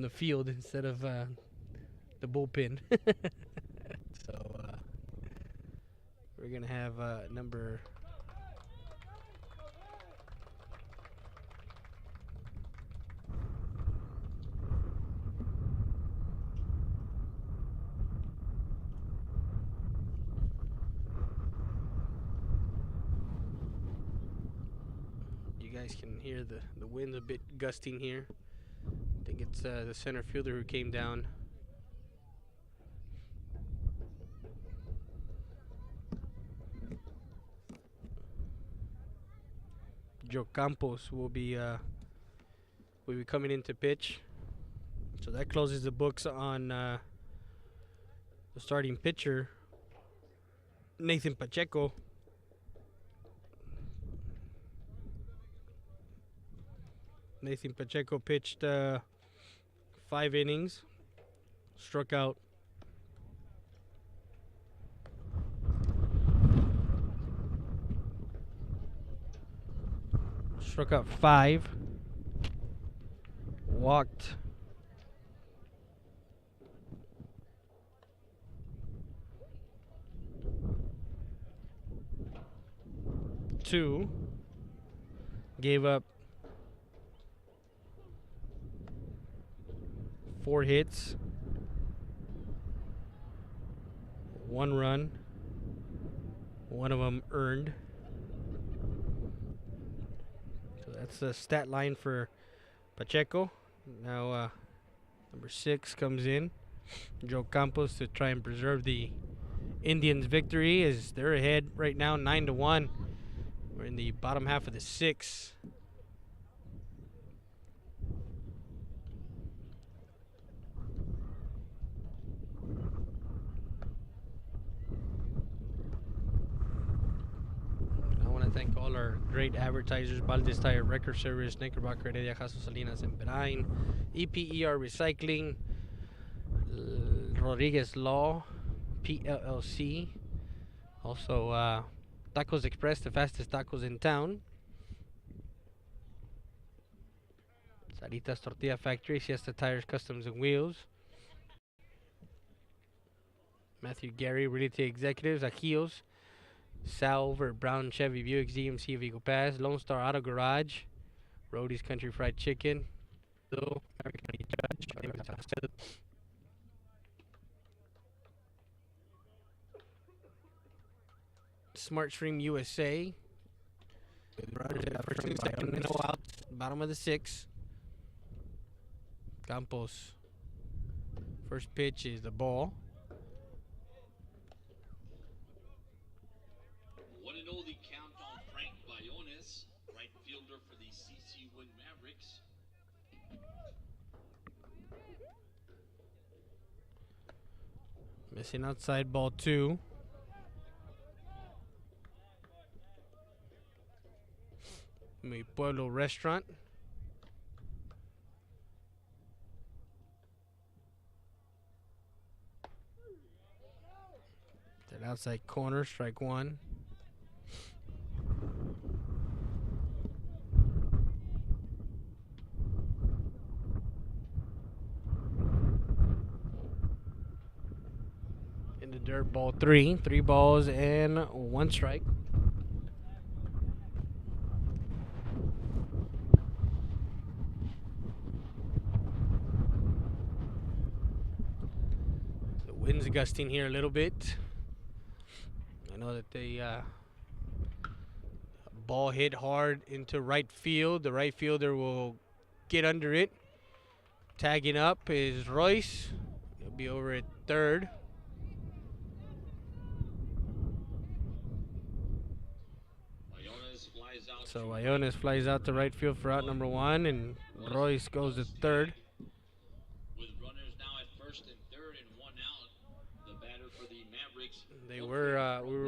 field instead of the bullpen. So we're gonna have number. You guys can hear the wind a bit gusting here. I think it's the center fielder who came down. Joe Campos will be coming in to pitch. So that closes the books on the starting pitcher, Nathan Pacheco. Nathan Pacheco pitched 5 innings, struck out struck out 5, walked 2, gave up 4 hits, 1 run, one of them earned. So that's the stat line for Pacheco. Now number 6 comes in, Joe Campos, to try and preserve the Indians' victory, as they're ahead right now 9-1. We're in the bottom half of the 6th. I want to thank all our great advertisers: Valdez Tire Record Service, Knickerbocker, Heredia, Jasso Salinas, and Berain, EPER Recycling, Rodriguez Law, PLLC. Also, Tacos Express, the fastest tacos in town. Saritas Tortilla Factory, Siesta Tires, Customs and Wheels. Matthew Gary, Realty Executives, Ajios, Salver, Brown Chevy, Buick, ZMC, Vigo Pass, Lone Star Auto Garage, Roadie's Country Fried Chicken, Smart Stream USA. First and second, no outs, bottom of the 6th. Campos. First pitch is the ball. 1-0 the count on Frank Bayones, right fielder for the CC Winn Mavericks. Missing outside, ball 2. Mi Pueblo Restaurant. That outside corner, strike 1. In the dirt, ball 3. 3 balls and 1 strike. The wind's gusting here a little bit. I know that they ball hit hard into right field. The right fielder will get under it. Tagging up is Royce. He'll be over at third. Bayones flies out. So Iones flies out to right field for out number 1, and Royce goes to third. With runners now at first and third and 1 out, the batter for the Mavericks. We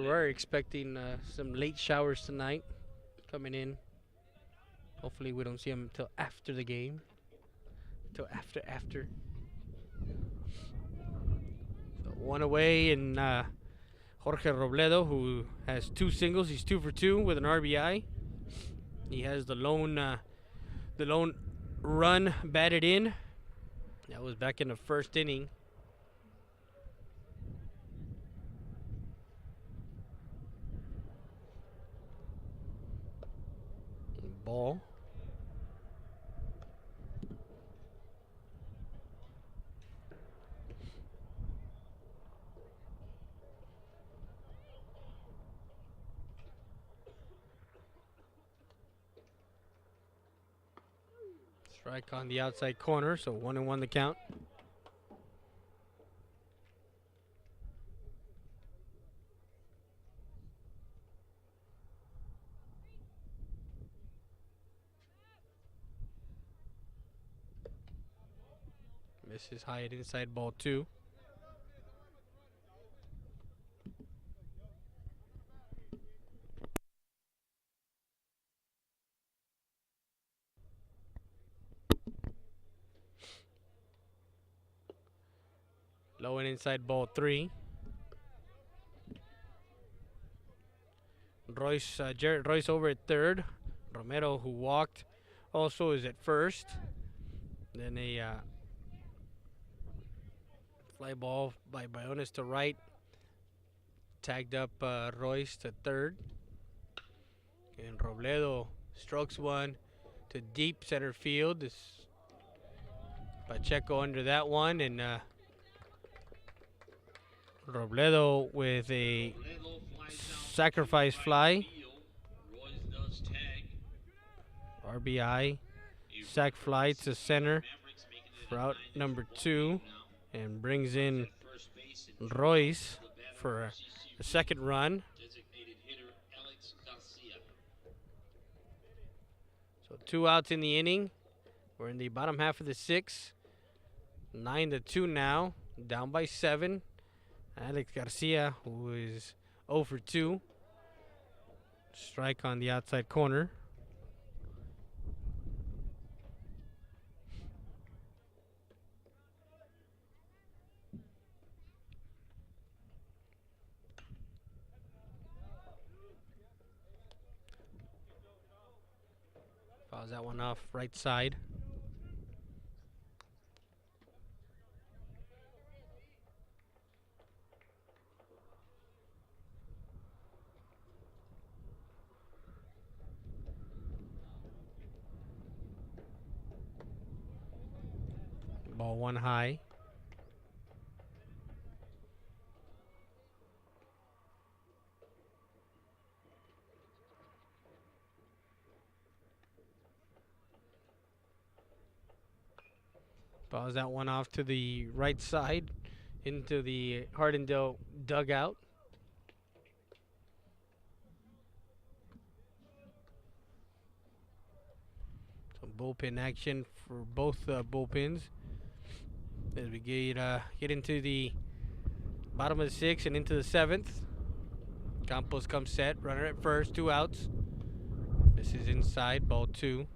were expecting some late showers tonight coming in. Hopefully we don't see them until after the game. Till after. So 1 away, and Jorge Robledo, who has 2 singles. He's 2 for 2 with an RBI. He has the lone run batted in. That was back in the 1st inning. Ball. Strike on the outside corner, so 1-1 the count. Misses high at inside, ball 2. Low and inside, ball 3. Jarrett Royce over at third. Romero, who walked, also is at first. Then a fly ball by Bionis to right. Tagged up Royce to third. And Robledo strokes one to deep center field. Pacheco under that one. And Robledo with a sacrifice fly. RBI. Sac fly to center for out number 2. And brings in Royce for a second run. So 2 outs in the inning. We're in the bottom half of the 6th. 9-2 now. Down by 7. Alex Garcia, who is 0 for 2. Strike on the outside corner. Fouls that one off right side. Ball 1 high. Fouls that one off to the right side into the Harlendale dugout. Some bullpen action for both bullpens as we get into the bottom of the 6th and into the 7th. Campos comes set, runner at first, 2 outs. This is inside, ball 2.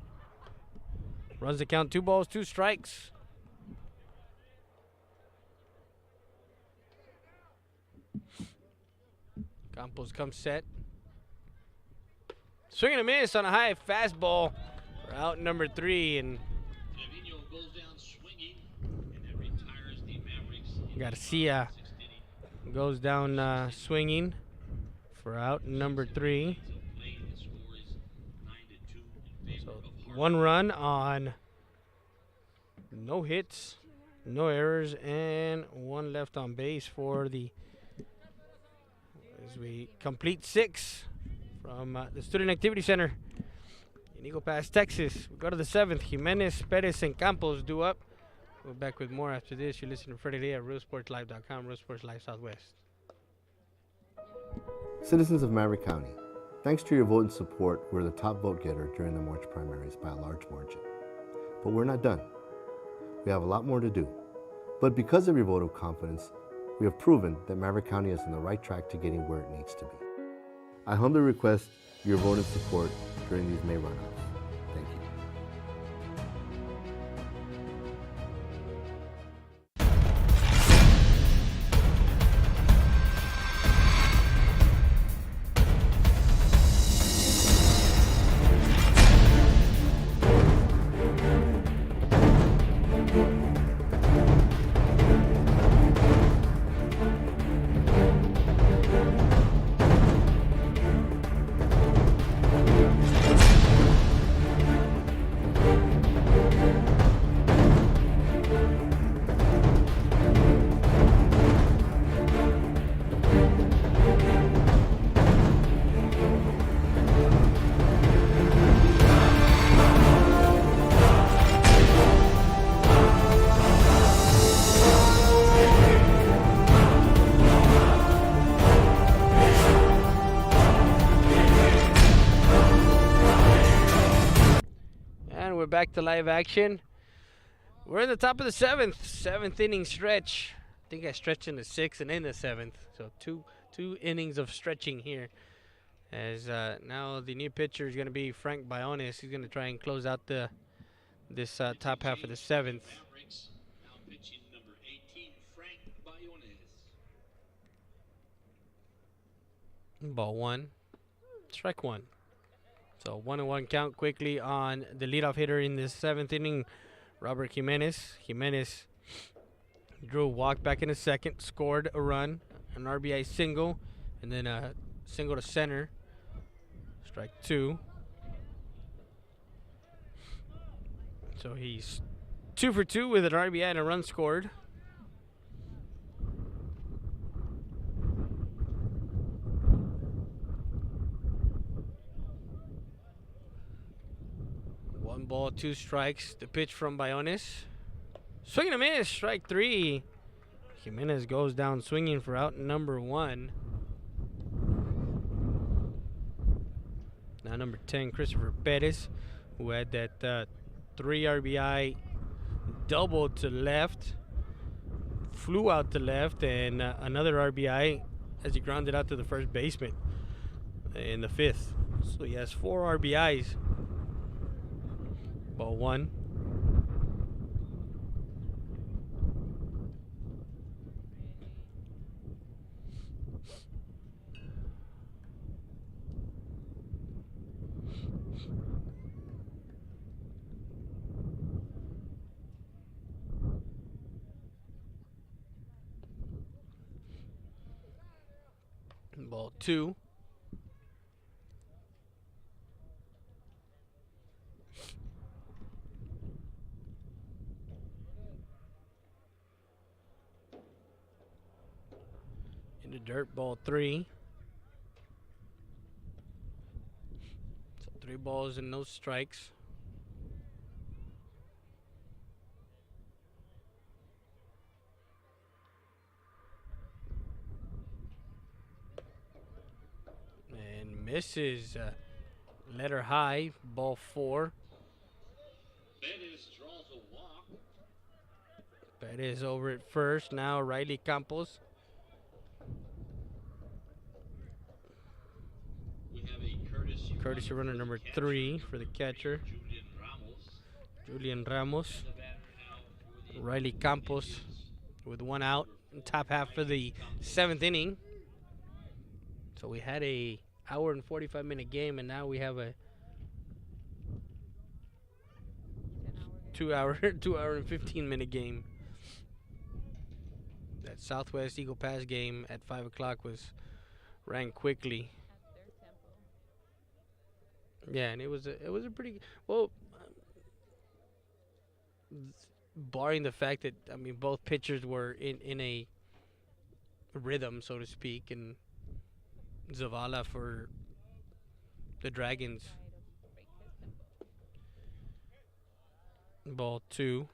Runs the count, 2 balls, 2 strikes. Campos comes set. Swing and a miss on a high fastball for out number 3. And goes down swinging, and that retires the Mavericks. Garcia goes down swinging for out number 3. So 1 run on no hits, no errors, and 1 left on base for as we complete 6 from the Student Activity Center in Eagle Pass, Texas. We go to the 7th. Jimenez, Perez, and Campos due up. We'll be back with more after this. You're listening to Freddie Lee at RealSportsLive.com, Real Sports Live Southwest. Citizens of Maverick County, thanks to your vote and support, we're the top vote getter during the March primaries by a large margin. But we're not done. We have a lot more to do. But because of your vote of confidence, we have proven that Maverick County is on the right track to getting where it needs to be. I humbly request your vote and support during these May runoffs. Thank you. Back to live action. We're in the top of the seventh inning stretch. I think I stretched in the sixth and in the seventh. So two innings of stretching here. As now the new pitcher is going to be Frank Bionis. He's going to try and close out this top half of the seventh. Mavericks now pitching number 18, Frank Bionis. Ball one, strike one. So 1-1 count quickly on the leadoff hitter in the seventh inning, Robert Jimenez. Jimenez drew a walk back in the second, scored a run, an RBI single, and then a single to center. Strike two. So he's 2 for 2 with an RBI and a run scored. One ball, 2 strikes. The pitch from Bionis. Swing and a miss. Strike 3. Jimenez goes down swinging for out number 1. Now number 10, Christopher Perez, who had that 3 RBI double to left, flew out to left, and another RBI as he grounded out to the first baseman in the 5th. So he has 4 RBIs. Ball 1. Ball 2. In the dirt, ball 3. So 3 balls and no strikes. And misses. Letter high, ball 4. Bettis draws a walk. Perez over at first. Now Riley Campos. We have a Courtesy runner number 3 for the catcher. Julian Ramos. The batter now for the Riley Campos with 1 out. Top half of the 7th inning. So we had a hour and 45-minute game, and now we have a 2 hour and 15-minute game. That Southwest Eagle Pass game at 5 o'clock ran quickly. Yeah, and it was a pretty well. Barring the fact that both pitchers were in a rhythm, so to speak, and Zavala for the Dragons. Ball 2.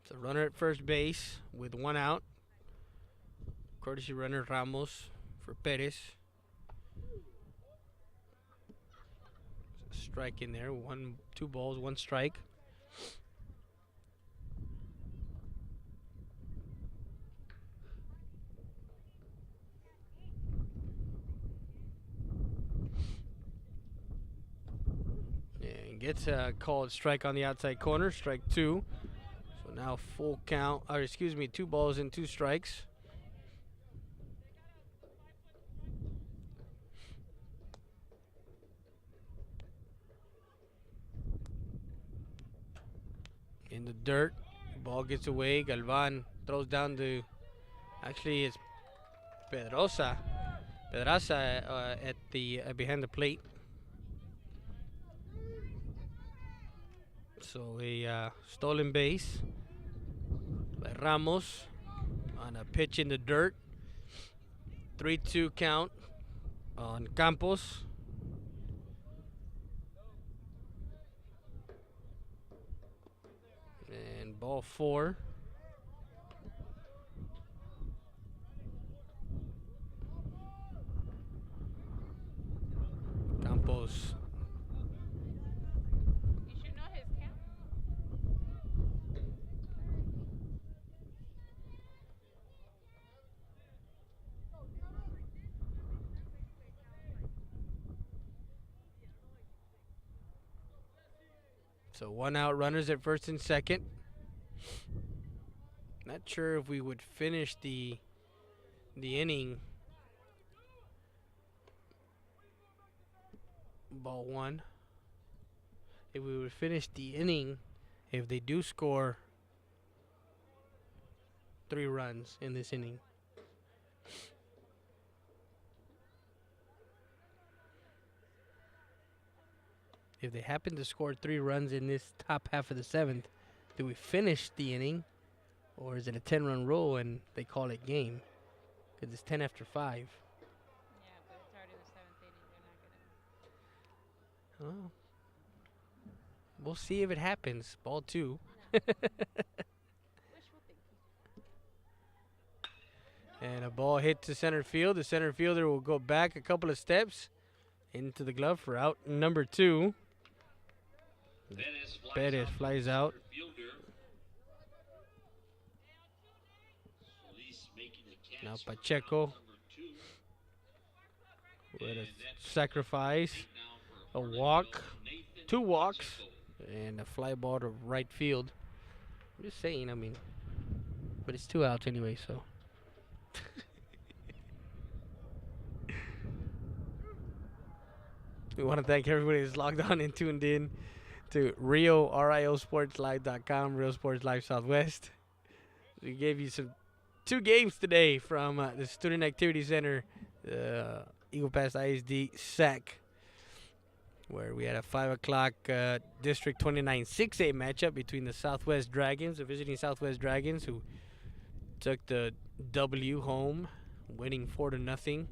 So runner at first base with 1 out. Courtesy runner Ramos for Perez. Strike in there. 2 balls, 1 strike. And gets a called strike on the outside corner. Strike 2. So now full count. Or excuse me, 2 balls and 2 strikes. In the dirt, ball gets away. Galvan throws down to, actually it's Pedraza at the behind the plate. So a stolen base by Ramos on a pitch in the dirt. 3-2 count on Campos. And ball 4. So 1 out, runners at first and second. Not sure if we would finish the inning. Ball 1. If we would finish the inning, if they do score 3 runs in this inning. If they happen to score 3 runs in this top half of the 7th, do we finish the inning? Or is it a 10-run rule and they call it game? Because it's 10 after 5. Yeah, but it's already the 7th inning. They're not gonna. Oh. We'll see if it happens. Ball 2. Wishful thinking. And a ball hit to center field. The center fielder will go back a couple of steps into the glove for out number 2. Perez flies out. Now Pacheco with a sacrifice, a walk, 2 walks, and a fly ball to right field. I'm just saying, I mean, but it's 2 outs anyway, so. We want to thank everybody who's logged on and tuned in to RioSportsLive.com, Rio Sports Live Southwest. We gave you 2 games today from the Student Activity Center, Eagle Pass ISD SAC, where we had a 5 o'clock District 29 6A matchup between the Southwest Dragons, the visiting Southwest Dragons, who took the W home, winning 4-0,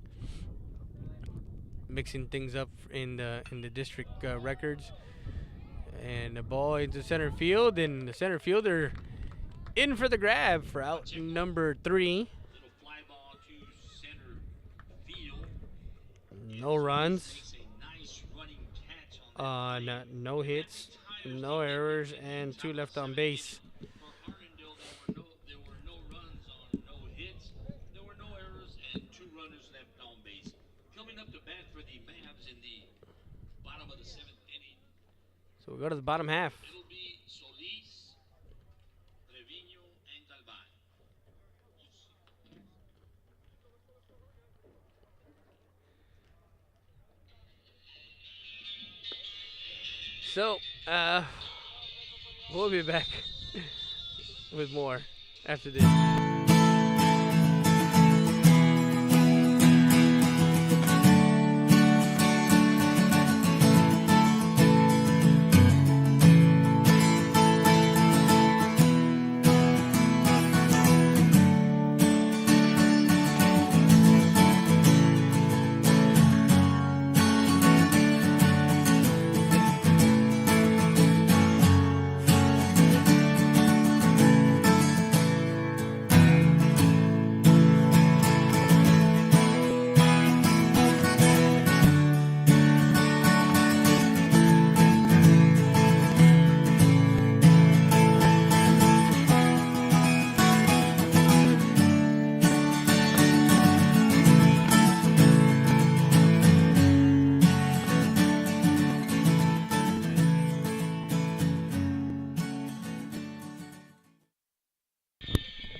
mixing things up in the district records. And the ball into center field, and the center fielder in for the grab for out number 3. No runs, no hits, no errors, and 2 left on base. There were no runs on no hits. There were no errors and 2 runners left on base. Coming up to bat for the Mavs in the bottom of the 7th inning. So we go to the bottom half. It'll be Solis, Trevino, and Galvan. So, we'll be back with more after this.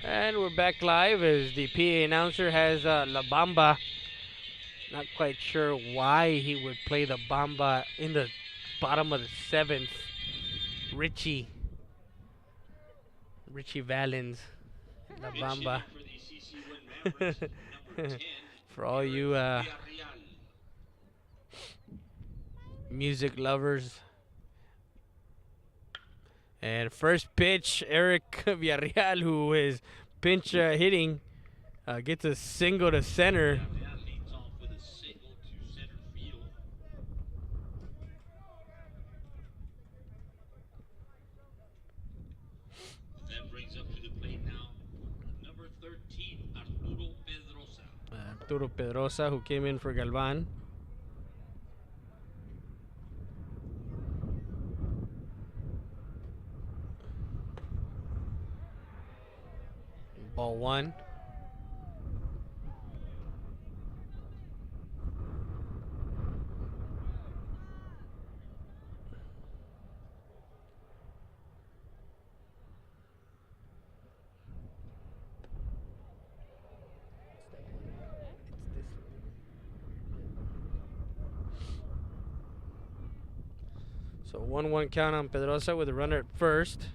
And we're back live as the PA announcer has La Bamba. Not quite sure why he would play the Bamba in the bottom of the 7th. Richie Valens, La Bamba. For all you music lovers. And first pitch, Eric Villarreal, who is pinch hitting, gets a single to center. Leads off with a single to center field. That brings up to the plate now number 13, Arturo Pedrosa. Arturo Pedrosa, who came in for Galvan. Ball 1. So 1-1 count on Pedrosa with a runner at first.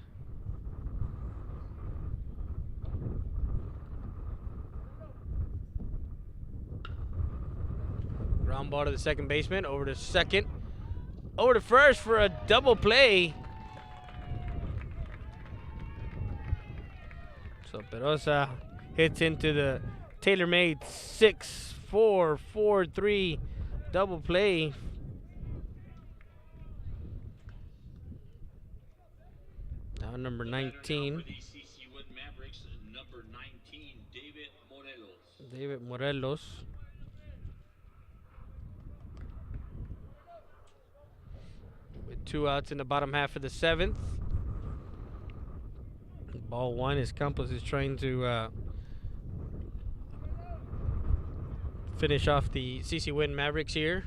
Ground ball to the second baseman, over to second, over to first for a double play. So Pedrosa hits into the tailor-made 6-4-4-3 double play. Now number 19. For the CC Winn Mavericks, number 19, David Morelos. David Morelos. With 2 outs in the bottom half of the 7th. Ball 1 as Campos is trying to finish off the CC Winn Mavericks here.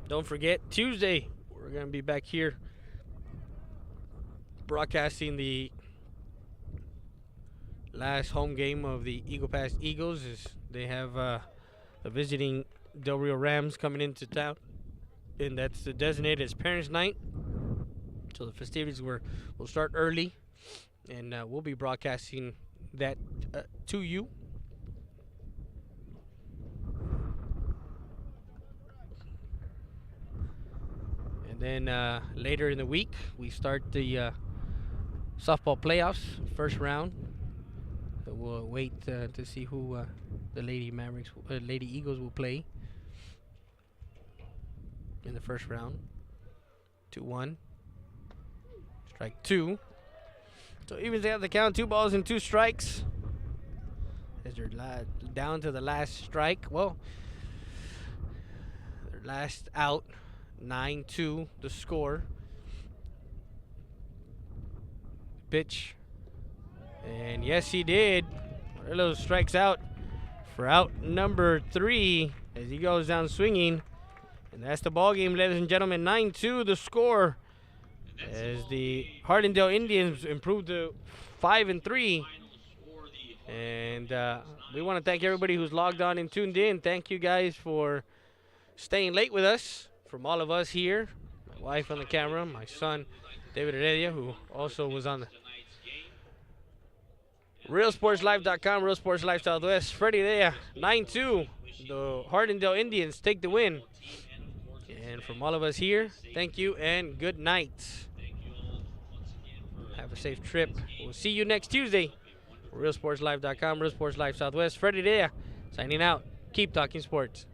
Don't forget, Tuesday, we're going to be back here broadcasting the last home game of the Eagle Pass Eagles as they have the visiting Del Rio Rams coming into town. And that's designated as Parents' Night. So the festivities will start early. And we'll be broadcasting that to you. And then later in the week, we start the softball playoffs, first round. So we'll wait to see who the Lady Eagles will play in the first round. 2-1. Strike 2. So even they have the count, 2 balls and 2 strikes. As they're down to the last strike. Well, their last out, 9-2 the score. Pitch. And yes, he did. Morelos strikes out for out number 3 as he goes down swinging. And that's the ball game, ladies and gentlemen. 9-2 the score as the Harlendale Indians improved to 5-3. And we want to thank everybody who's logged on and tuned in. Thank you guys for staying late with us. From all of us here, my wife on the camera, my son David Heredia, who also was on the RealSportsLife.com, Real Sports Life Southwest. Freddie there, 9-2. The Harlendale Indians take the win. And from all of us here, thank you and good night. Have a safe trip. We'll see you next Tuesday. RealSportsLife.com, Real Sports Life Southwest. Freddie there, signing out. Keep talking sports.